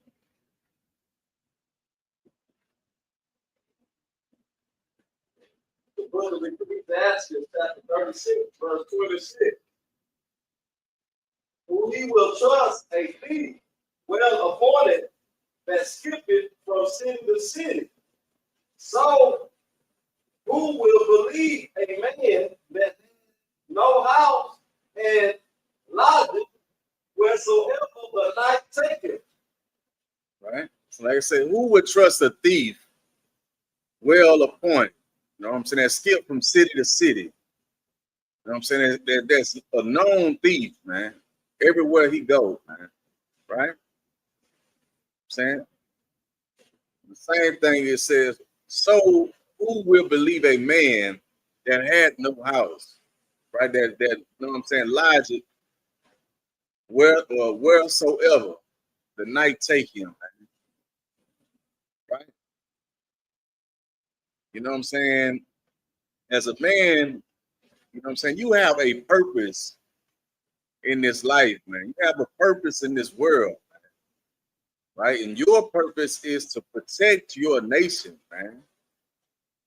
the book of Ecclesiastes, chapter 36, verse 26. Who he will trust a thief well appointed that skippeth from city to city. So who will believe a man that has no house and lodging wheresoever the night taketh? Right? So like I said, who would trust a thief well appointed? You know what I'm saying? That skip from city to city. You know what I'm saying? There's a known thief, man. Everywhere he goes, man. Right? I'm saying the same thing it says, so who will believe a man that had no house? Right? That you know what I'm saying, lies it wheresoever the night take him, man. Right? You know what I'm saying? As a man, you know what I'm saying, you have a purpose in this life, man. You have a purpose in this world, right? And your purpose is to protect your nation, man.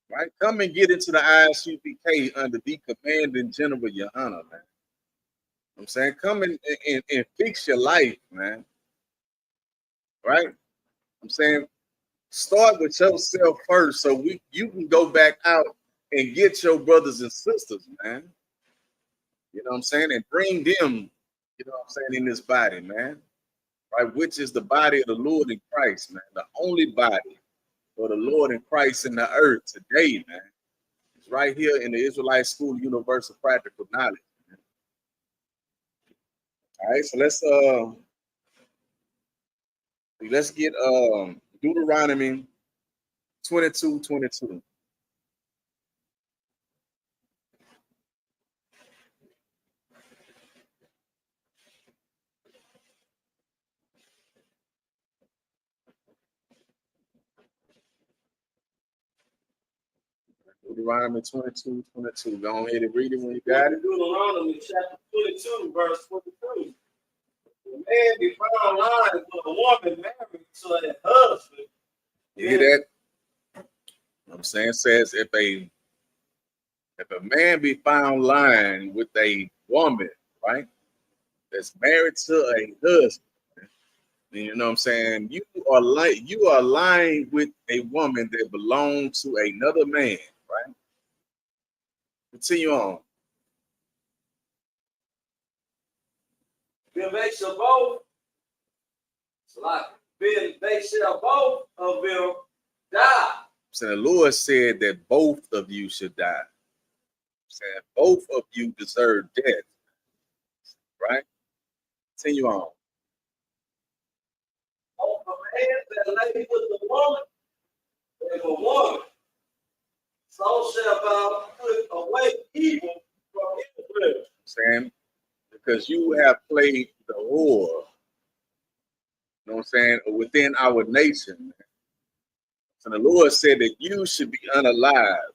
Right? Come and get into the ISUPK under the commanding general, your honor, man. I'm saying, come and fix your life, man. Right? I'm saying, start with yourself first, so you can go back out and get your brothers and sisters, man. You know what I'm saying, and bring them, you know what I'm saying, in this body, man. Right, which is the body of the Lord in Christ, man. The only body for the Lord in Christ in the earth today, man. It's right here in the Israelite School Universal Practical Knowledge. Man. All right, so let's get Deuteronomy 22:22. Deuteronomy 22:22. Go ahead and read it when you got it. Deuteronomy chapter 22, verse 22. The man be found lying with a woman married to a husband. You hear that? You know what I'm saying, it says if a man be found lying with a woman, right, that's married to a husband, you know what I'm saying, you are lying with a woman that belongs to another man, right? Continue on. Then they shall both, then they shall both of them die. So the Lord said that both of you should die. Saying both of you deserve death, right? Continue on. On a man that lay with the woman, and a woman, so shall thou put away evil from Israel. Saying because you have played the whore, you know what I'm saying, within our nation. So the Lord said that you should be unalive.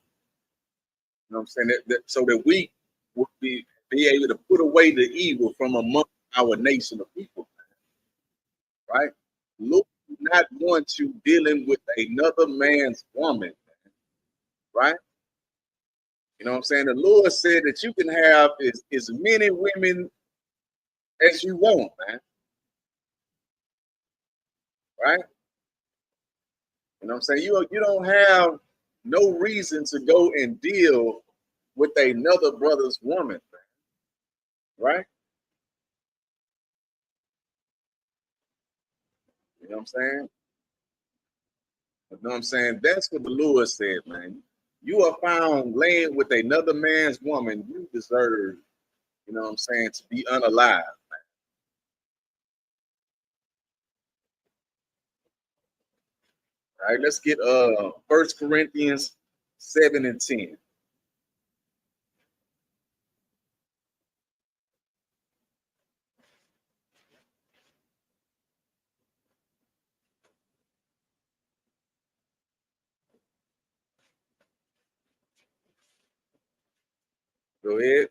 You know what I'm saying? So that we would be able to put away the evil from among our nation of people. Right? Look, not want you dealing with another man's woman. Right? You know what I'm saying? The Lord said that you can have as many women as you want, man. Right? You know what I'm saying? You don't have no reason to go and deal with another brother's woman, man. Right? You know what I'm saying? You know what I'm saying? That's what the Lord said, man. You are found laying with another man's woman, you deserve, you know what I'm saying, to be unalive. All right, let's get 1 Corinthians 7 and 10. Go ahead.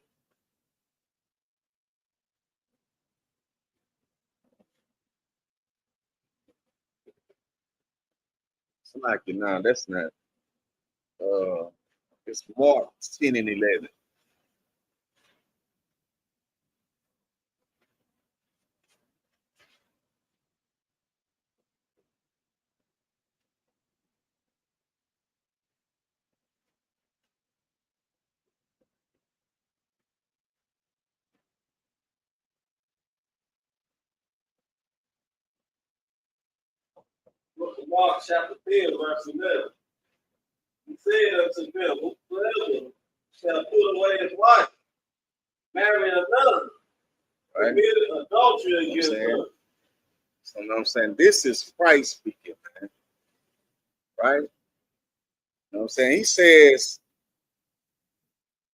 It's like you now. That's not. It's Mark 10 and 11. Look at Mark chapter 10, verse 11. He said unto them, whosoever shall put away his wife, marry another, right? committed adultery You know what I'm against saying? her. So you know what I'm saying? This is Christ speaking, man. Right? You know what I'm saying? He says,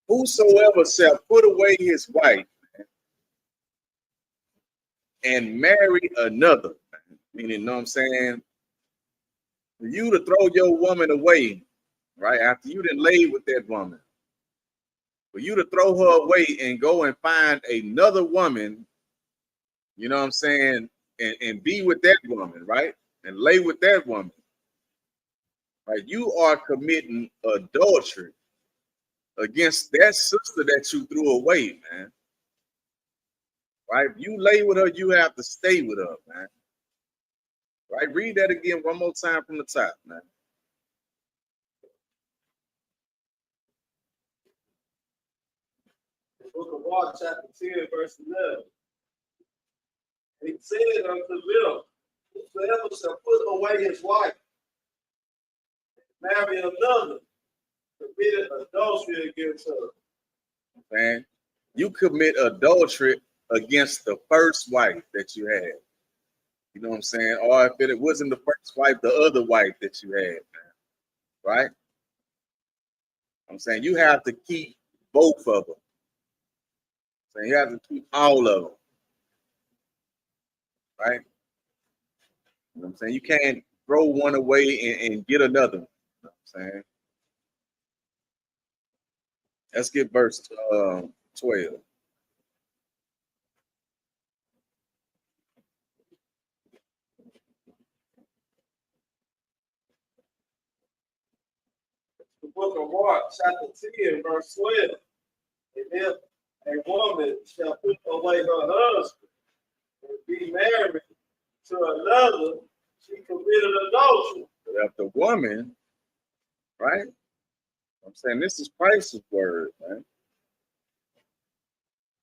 whosoever shall put away his wife and marry another, meaning, you know what I'm saying? For you to throw your woman away, right? After you done laid with that woman, for you to throw her away and go and find another woman, you know what I'm saying? And be with that woman, right? And lay with that woman, right? You are committing adultery against that sister that you threw away, man. Right? If you lay with her, you have to stay with her, man. Right? Read that again one more time from the top, man. The book of Mark, chapter 10, verse 11. And he said unto them, whosoever shall put away his wife, marry another, committed adultery against her. Man, you commit adultery against the first wife that you had. You know what I'm saying? Or if it wasn't the first wife, the other wife that you had, man. Right? I'm saying you have to keep both of them. So you have to keep all of them. Right? You know what I'm saying? You can't throw one away and get another one. You know what I'm saying? Let's get verse 12. The book of Mark, chapter 10, verse 12. And if a woman shall put away her husband and be married to another, she committed adultery. But if the woman, right? I'm saying this is Christ's word, man.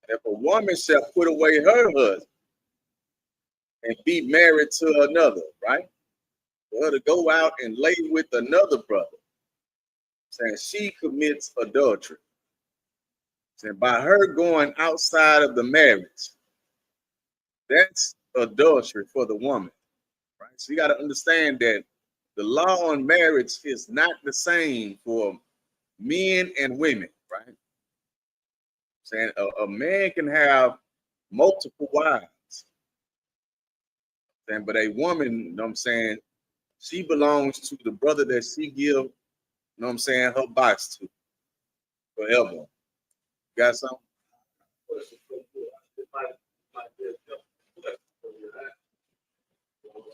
If a woman shall put away her husband and be married to another, right? For her to go out and lay with another brother, saying she commits adultery. Saying by her going outside of the marriage, that's adultery for the woman, right? So you got to understand that the law on marriage is not the same for men and women, right? Saying a man can have multiple wives, but a woman, you know what I'm saying, she belongs to the brother that she give, you know what I'm saying, her box to forever. Got something?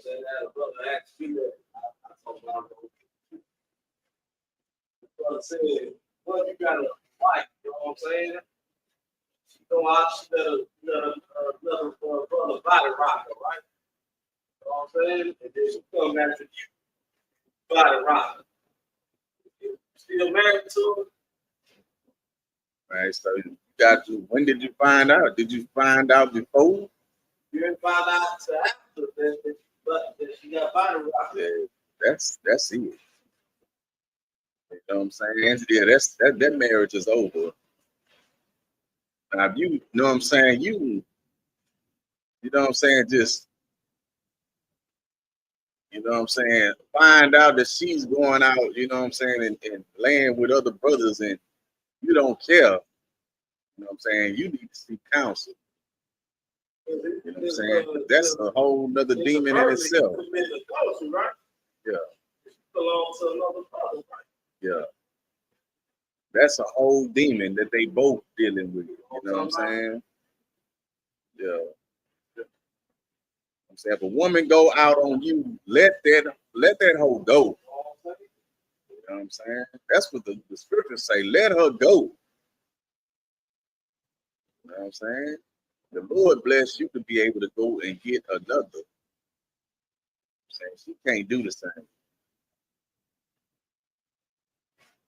That brother asked me that. I told him, the brother said, well, you got a wife, you know what I'm saying? She go out, she let another brother body rock her, right? You know what I'm saying? And then she come after you, body rock her. You still married to her? Right, so you got to, when did you find out? Did you find out before? You didn't find out until after that she got body rock. Yeah, that's it. You know what I'm saying? Yeah, that marriage is over. Now, if you know what I'm saying, you know what I'm saying, just, you know what I'm saying, find out that she's going out, you know what I'm saying, and laying with other brothers and you don't care, you know what I'm saying, you need to seek counsel. You know what I'm saying? That's a whole nother demon in itself. Right? Yeah. It belongs to another brother, right? Yeah. That's a whole demon that they both dealing with. You know what I'm saying? Yeah. I'm saying if a woman go out on you, let that hoe go. You know what I'm saying? That's what the scriptures say. Let her go. You know what I'm saying? The Lord bless you to be able to go and get another. I'm saying she can't do the same.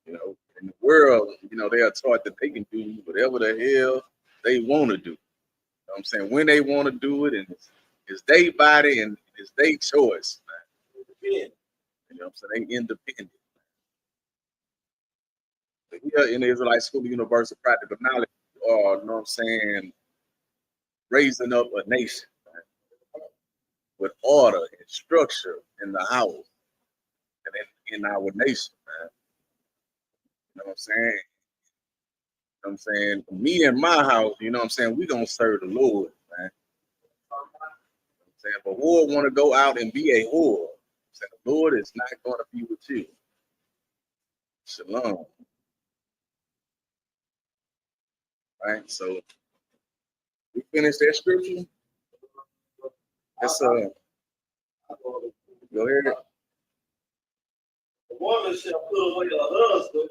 You know, in the world, you know, they are taught that they can do whatever the hell they want to do. You know what I'm saying? When they want to do it, and it's their body and it's their choice, man. You know what I'm saying? They independent. But here in the Israelite School of Universal Practical Knowledge, we you know what I'm saying, raising up a nation, right? With order and structure in the house and in our nation, man. You know what I'm saying? You know what I'm saying? Me and my house, you know what I'm saying, we gonna serve the Lord, man. You know what I'm saying? But whore wanna go out and be a whore. So the Lord is not gonna be with you. Shalom. Right? So we finished that scripture. Let's go ahead. The woman shall put away her husband,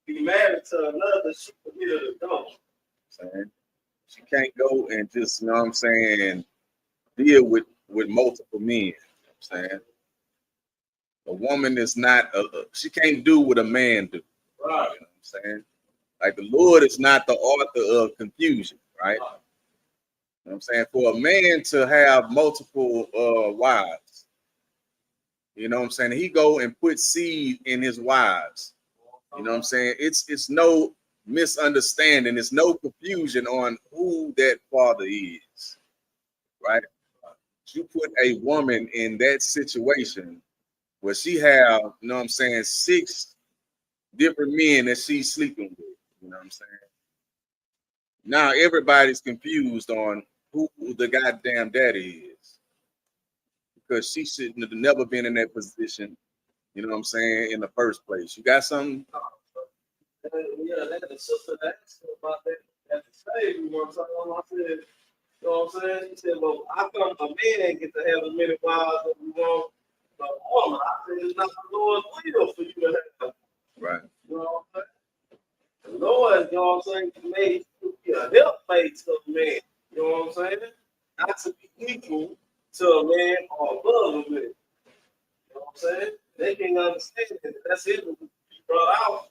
be married to another, she committed adultery. Saying she can't go and just, you know what I'm saying, deal with multiple men. You know what I'm saying? A woman is not she can't do what a man do. Right. You know what I'm saying? Like the Lord is not the author of confusion, right? You know what I'm saying? For a man to have multiple wives, you know what I'm saying? He go and put seed in his wives. You know what I'm saying? It's no misunderstanding, it's no confusion on who that father is, right? You put a woman in that situation where she have, you know what I'm saying, 6 different men that she's sleeping with. You know what I'm saying? Now everybody's confused on who the goddamn daddy is because she shouldn't have never been in that position. You know what I'm saying? In the first place, you got something. Yeah, that the sister asked about that at the stage. You know what I'm saying? I said, you know what I'm saying? She said, well, how come a man get to have as many wives as we want a woman? I said, it's not the Lord's will for you to have. Right. You know what I'm saying? The Lord, you know what I'm saying, made you be a helpmate to a man. You know what I'm saying? Not to be equal to a man or above a man. You know what I'm saying? They can't understand it. That's it. Be brought out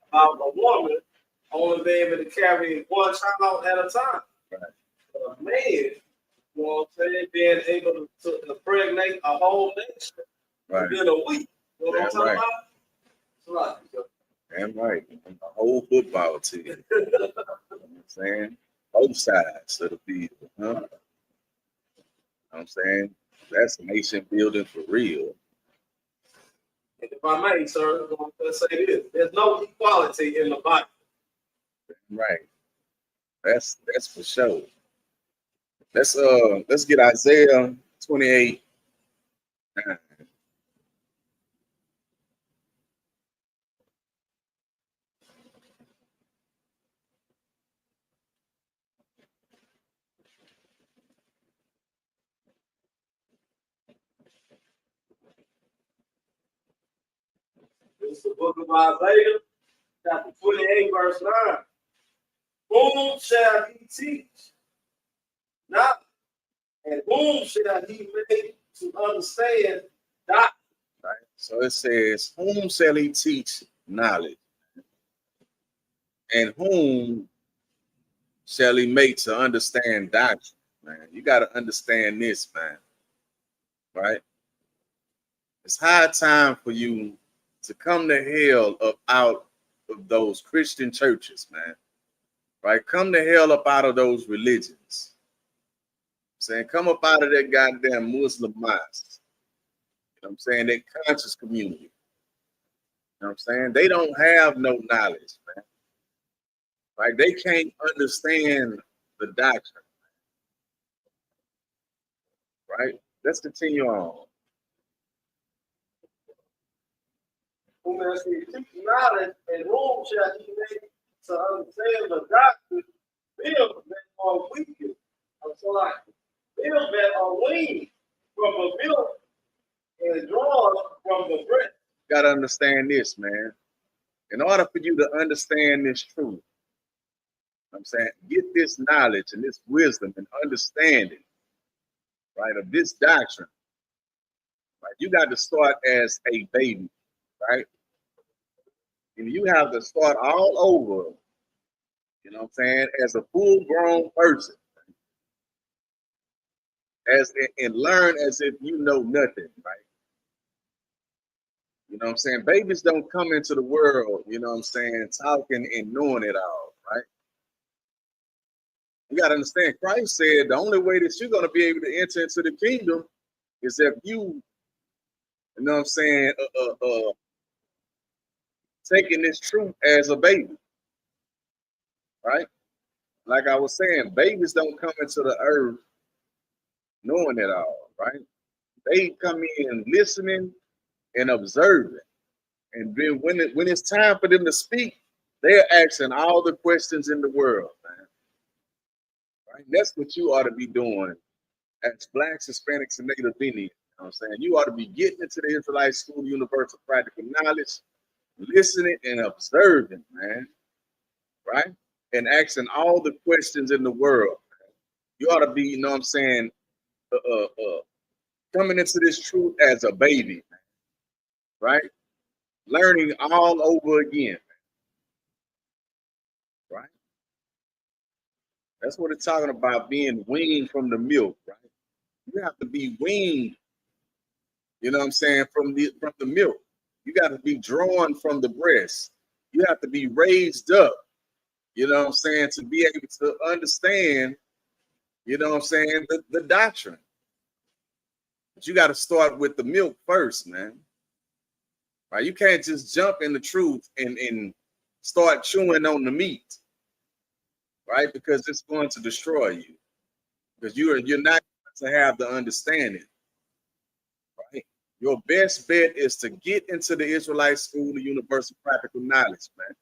about a woman only being able to carry one child at a time. Right. A man, you know what I'm saying, being able to impregnate a whole nation Right. within a week. You know what I'm talking Right. about? Damn right. The whole football team. You know what I'm saying? Both sides of the field, huh? You know what I'm saying? That's nation building for real. And if I may, sir, let's say this. There's no equality in the Bible. Right. That's for sure. Let's get Isaiah 28. This is the book of Isaiah, chapter 28, verse 9. Whom shall he teach? Not, and whom shall he make to understand doctrine? Right. So it says, whom shall he teach knowledge? And whom shall he make to understand doctrine? Man, you got to understand this, man. Right? It's high time for you to come to hell up out of those Christian churches, man. Right? Come to hell up out of those religions. Saying, come up out of that goddamn Muslim mosque. You know what I'm saying? That conscious community. You know what I'm saying? They don't have no knowledge, man. Right? They can't understand the doctrine. Right? Let's continue on. Whom shall he teach knowledge, and whom shall he make to understand the doctrine? Them that are weakened. I'm sorry. Them that are weaned from the milk and drawn from the breast. You gotta understand this, man. In order for you to understand this truth, I'm saying, get this knowledge and this wisdom and understanding, right, of this doctrine, right? You got to start as a baby, right? And you have to start all over, you know what I'm saying, as a full-grown person, and learn as if you know nothing, right? You know what I'm saying? Babies don't come into the world, you know what I'm saying, talking and knowing it all, right? You got to understand, Christ said the only way that you're going to be able to enter into the kingdom is if you know what I'm saying, taking this truth as a baby, right? Like I was saying, babies don't come into the earth knowing it all, right? They come in listening and observing. And then when it's time for them to speak, they're asking all the questions in the world, man. Right? That's what you ought to be doing as Blacks, Hispanics, and Native Indians. You know what I'm saying? You ought to be getting into the Israelite School Universal Practical Knowledge, listening and observing, man. Right? And asking all the questions in the world. You ought to be, you know what I'm saying, coming into this truth as a baby, right? Learning all over again, right? That's what it's talking about, being weaned from the milk, right? You have to be weaned, you know what I'm saying, from the milk. You got to be drawn from the breast. You have to be raised up, you know what I'm saying, to be able to understand, you know what I'm saying, the doctrine. But you got to start with the milk first, man. Right? You can't just jump in the truth and start chewing on the meat, right? Because it's going to destroy you. Because you're not going to have the understanding, right? Your best bet is to get into the Israelite School of Universal Practical Knowledge, man.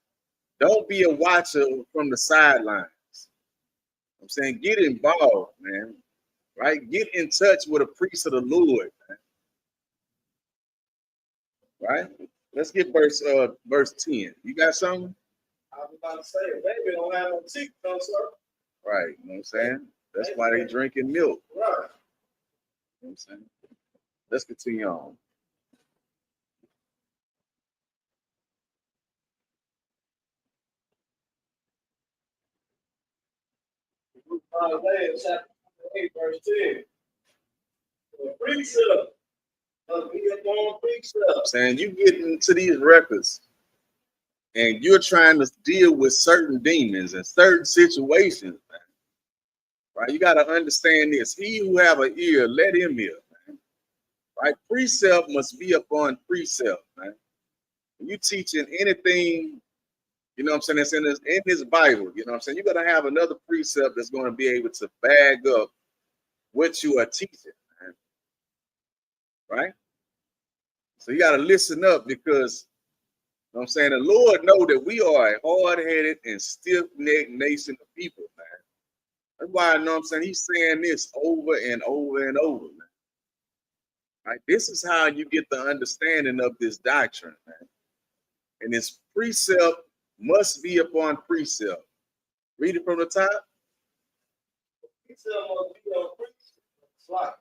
Don't be a watcher from the sidelines. I'm saying get involved, man. Right? Get in touch with a priest of the Lord, man. Right? Let's get verse 10. You got something? I was about to say, baby don't have no teeth, no sir. Right. You know what I'm saying? That's why they drinking milk. Right. You know what I'm saying? Let's continue on. Isaiah chapter 8, verse 10. The precept must be upon precept. Saying you get into these records and you're trying to deal with certain demons and certain situations, man. Right? You got to understand this. He who have an ear, let him hear, man. Right? Precept must be upon precept, man. When you teaching anything, you know what I'm saying, that's in this Bible, you know what I'm saying, you got to have another precept that's going to be able to bag up what you are teaching, man. Right? So you got to listen up because, you know what I'm saying, the Lord know that we are a hard-headed and stiff-necked nation of people, man. That's why, you know what I'm saying, he's saying this over and over and over, man. Right? This is how you get the understanding of this doctrine, man. And this precept must be upon precept. Read it from the top. Precept must be on precept. That's right.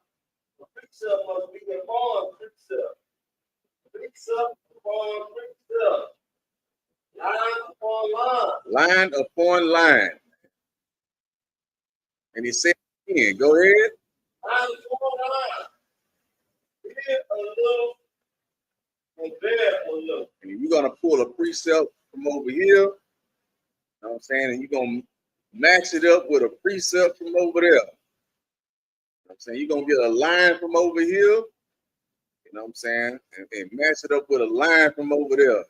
The precept must be upon precept. Precept upon precept. Line upon line. Line upon line. And he said again, go ahead. Line upon line. Here a little and there a little. And you're going to pull a precept from over here, you know what I'm saying, and you're going to match it up with a precept from over there. You know what I'm saying, you're going to get a line from over here, you know what I'm saying, and match it up with a line from over there.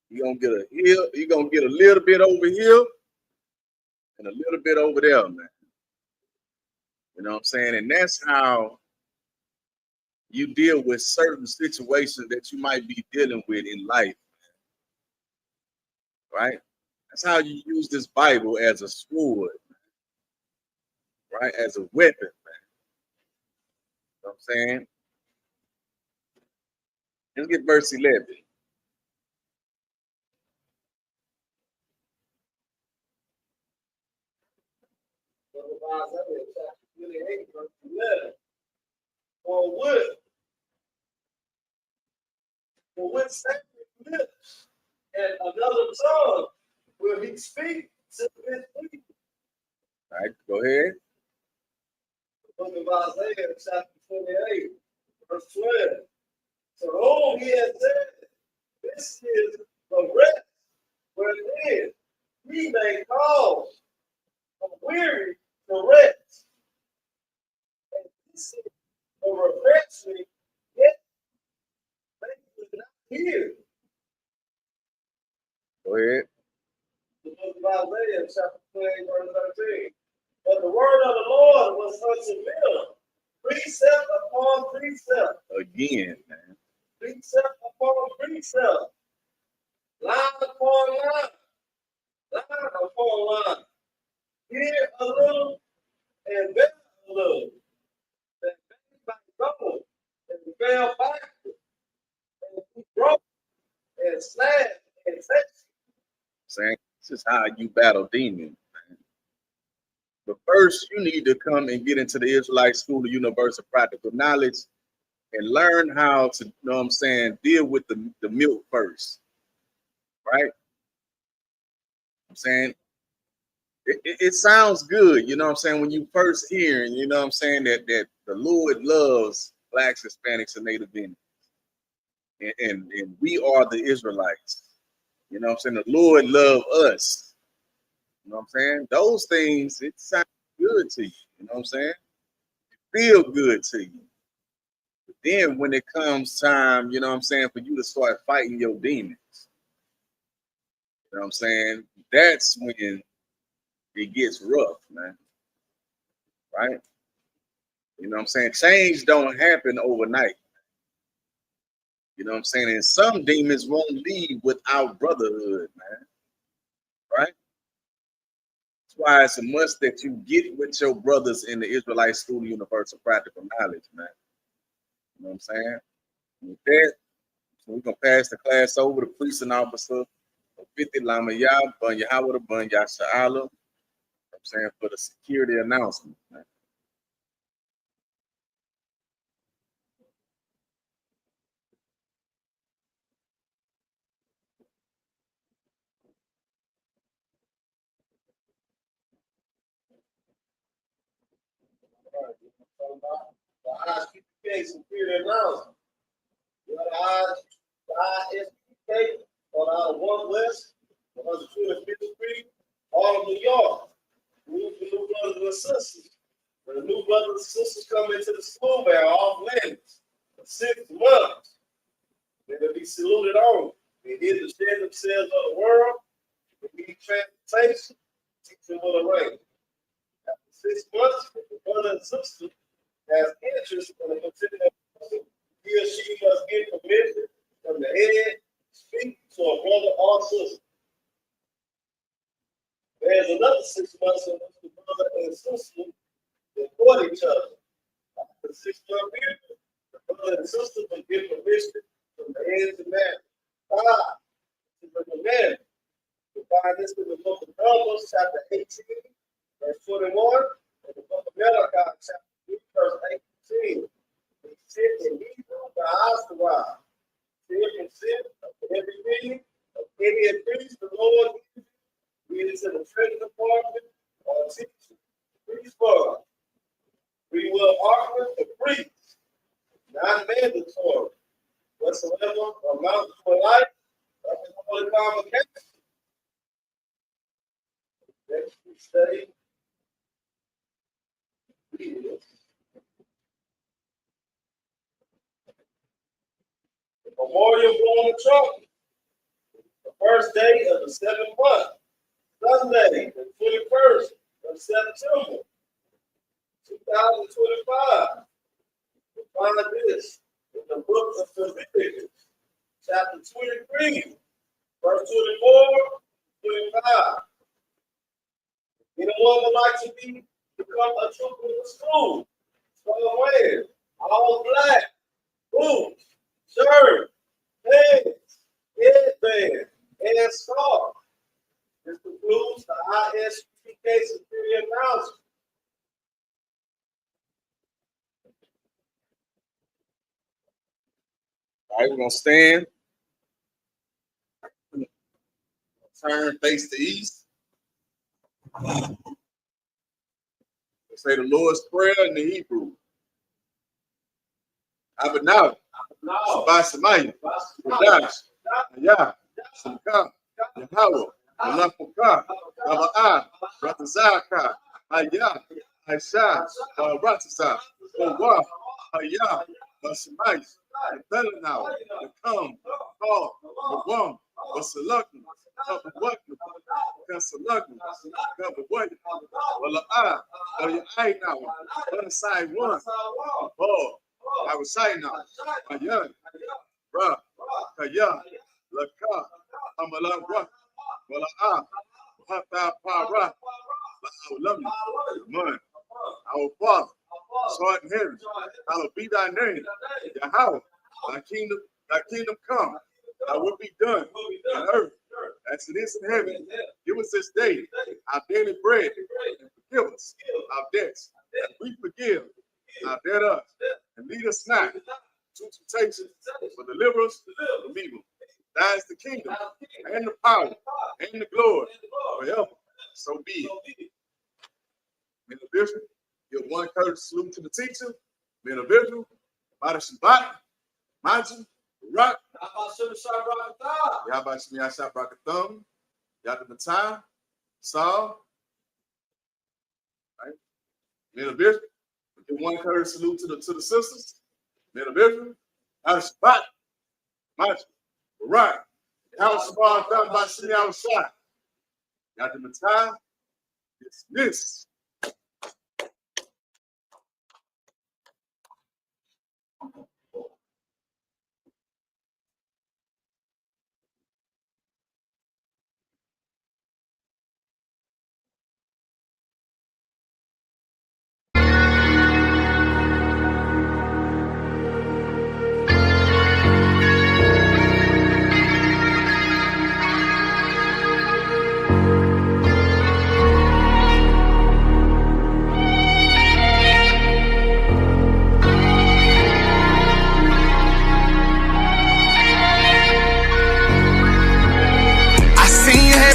You're going to get you're going to get a little bit over here and a little bit over there, man. You know what I'm saying? And that's how you deal with certain situations that you might be dealing with in life, right? That's how you use this Bible as a sword, right? As a weapon, man. You know what I'm saying? Let's get verse 11. Isaiah chapter 28, verse 11. For with sacred lips and another tongue will he speak to his people. All right, go ahead. The book of Isaiah chapter 28, verse 12. To whom he has said, this is the rest wherein he may cause weary to rest. And this is a refreshment, yet they do not hear. Go ahead. The book of Isaiah, chapter 20, verse 13. But the word of the Lord was unto me, precept upon precept. Again, man. Precept upon precept. Line upon line. Line upon line. Here a little and there a little. And bang by double. And fell backward. And he broke and slashed and touched. Saying this is how you battle demons. But first, you need to come and get into the Israelite School of Universal Practical Knowledge and learn how to, you know what I'm saying, deal with the milk first, right? I'm saying it sounds good, you know what I'm saying, when you first hear, you know what I'm saying, that the Lord loves blacks, Hispanics, and Native Indians. And we are the Israelites. You know what I'm saying? The Lord loves us. You know what I'm saying? Those things, it sounds good to you. You know what I'm saying? It feel good to you. But then when it comes time, you know what I'm saying, for you to start fighting your demons, you know what I'm saying? That's when it gets rough, man. Right? You know what I'm saying? Change don't happen overnight. You know what I'm saying? And some demons won't leave without brotherhood, man. Right? That's why it's a must that you get with your brothers in the Israelite School of Universal Practical Knowledge, man. You know what I'm saying? With that, so we're going to pass the class over to Police Officer 50 Lama Yah, Bunya Howard, Bunya Sha'ala. You know what I'm saying? For the security announcement, man. The ISPK security announcement. The ISPK on our 1 West, 125th Street, all of New York. New brothers and sisters. When the new brothers and sisters come into the school, they're off limits for 6 months. Then they'll be saluted on. They need to share themselves of the world. They need transportation. Teach them what a rank. After 6 months, if the brother and sister has interest in a particular person, he or she must get permission from the head to speak to a brother or sister. There's another 6 months in which the brother and sister report each other. After the 6 month period, the brother and sister will get permission from the head to man. 5 to the commandment. You find this in the book of Numbers, chapter 18, verse 21, and the book of Malachi, chapter 3, verse 18. They sit in Hebrew, the Asherah. Fear from sin of every being, of any increase the Lord gives you, either to the treasure department or teach priest bar. We will offer the priest, not mandatory, whatsoever amounts to a life of the holy convocation. Next we study the memorial blowing the trumpet, the first day of the 7th month, Sunday, the 21st of September, 2025. We find this in the book of Leviticus, chapter 23, verse 24, 25. Anyone would like to become a trooper in the school, somewhere, all black, boots, shirt, pants, headband, and scarf. This concludes the ISPK security announcement. All right, we're going to stand. Turn face to east. Say the Lord's Prayer in the Hebrew. Abanav, Shabbat Shemayim, Kodash, Yah, Simcha, Yahweh, Malafuka, Raba'ah, Ratazaka, Aya, Aisha, Ratasa, Owa, Aya, Basimais, the Belenau, the Come, Call, the Wum, Basalukn, Cover what? Basalukn, Cover what? Well, you I now, on the side one. Oh, I was saying now, Aya, Ra, Kaya, Laka, Amala, Ra, well, Hata, Para, man, our Father, so in heaven, hallowed be thy name, Yahweh, thy kingdom come, thy will be done on earth as it is in heaven. Give us this day our daily bread, and forgive us our debts, as we forgive our debtors, and lead us not into temptation, but deliver us from evil. Thine is the kingdom, and the power, and the glory, forever. So be it. Men of Israel, give one courtesy salute to the teacher. Men of Israel, Bada Shabbat, Majin, Rock, Yabashmi Ashab Rakathum, Yada Matai, Saul. Right? Men of Israel, give one courtesy salute to the sisters. Men of Israel, Bada Shabbat, Majin, Rock, Yabashmi Ashab Rakathum, Yada Matai, dismiss.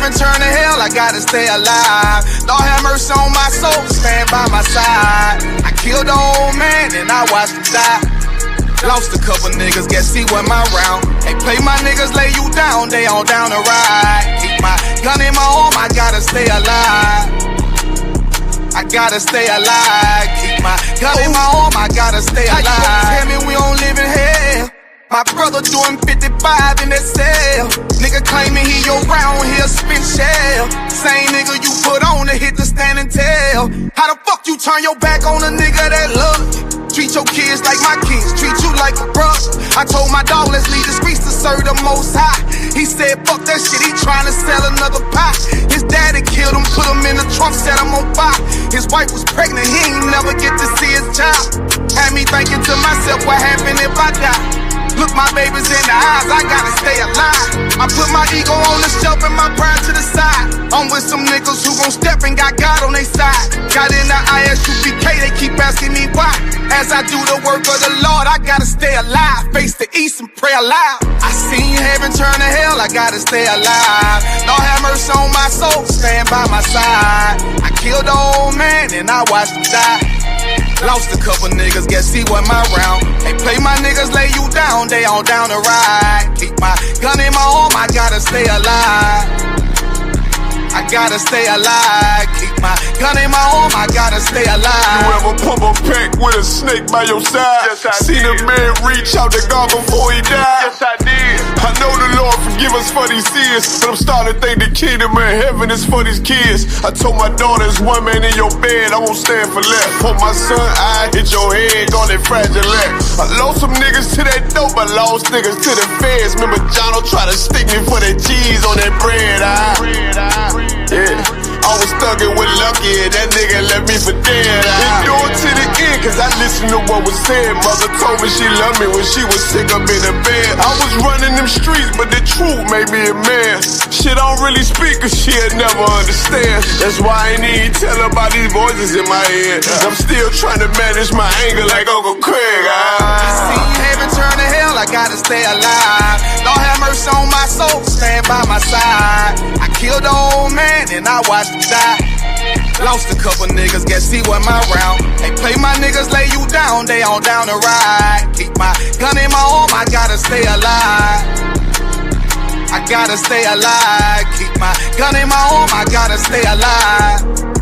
Turn to hell, I gotta stay alive. Lord have mercy on my soul, stand by my side. I killed the old man and I watched him die. Lost a couple niggas, guess he wasn't my round. Hey, play my niggas, lay you down, they all down to ride. Keep my gun in my arm, I gotta stay alive. I gotta stay alive. Keep my gun in my arm, I gotta stay alive. How you gonna tell me we don't live in hell? My brother doing 55 in that cell. Nigga claiming he your round, he'll spin shell. Same nigga you put on to hit the stand and tell. How the fuck you turn your back on a nigga that love you? Treat your kids like my kids, treat you like a brother. I told my dog, let's leave the streets to serve the most high. He said, fuck that shit, he trying to sell another pie. His daddy killed him, put him in the trunk, set him on fire. His wife was pregnant, he ain't never get to see his child. Had me thinking to myself, what happened if I die? Look my babies in the eyes, I gotta stay alive. I put my ego on the shelf and my pride to the side. I'm with some niggas who gon' step and got God on their side. Got in the Isupk, they keep asking me why. As I do the work of the Lord, I gotta stay alive. Face the east and pray aloud. I seen heaven turn to hell, I gotta stay alive. Lord have mercy on my soul, stand by my side. I killed the old man and I watched him die. Lost a couple niggas, guess he wasn't my round. Hey, play my niggas, lay you down, they all down to ride. Keep my gun in my arm, I gotta stay alive. I gotta stay alive. Keep my gun in my arm, I gotta stay alive. You ever pump a pack with a snake by your side? Yes, I Seen did. a man reach out to God before he died? Yes, I did. I know the Lord forgive us for these sins, but I'm starting to think the kingdom of heaven is for these kids. I told my daughter, there's one man in your bed, I won't stand for left. For my son, I hit your head, on that fragile leg. I lost some niggas to that dope, I lost niggas to the feds. Remember Jono tried to stick me for that cheese on that bread, yeah. I was thuggin' with Lucky and that nigga left me for dead. Endure to the end, cause I listened to what was said. Mother told me she loved me when she was sick up in the bed. I was running them streets, but the truth made me a man. Shit, I don't really speak cause she'll never understand. That's why I ain't even tell her about these voices in my head. I'm still trying to manage my anger like Uncle Craig. I seen heaven turn to hell, I gotta stay alive. Lord have mercy on my soul, stand by my side. I killed the old man and I watched him die. Lost a couple niggas, guess he wasn't my round. Hey, play my niggas, lay you down, they all down to ride. Keep my gun in my arm, I gotta stay alive. I gotta stay alive. Keep my gun in my arm, I gotta stay alive.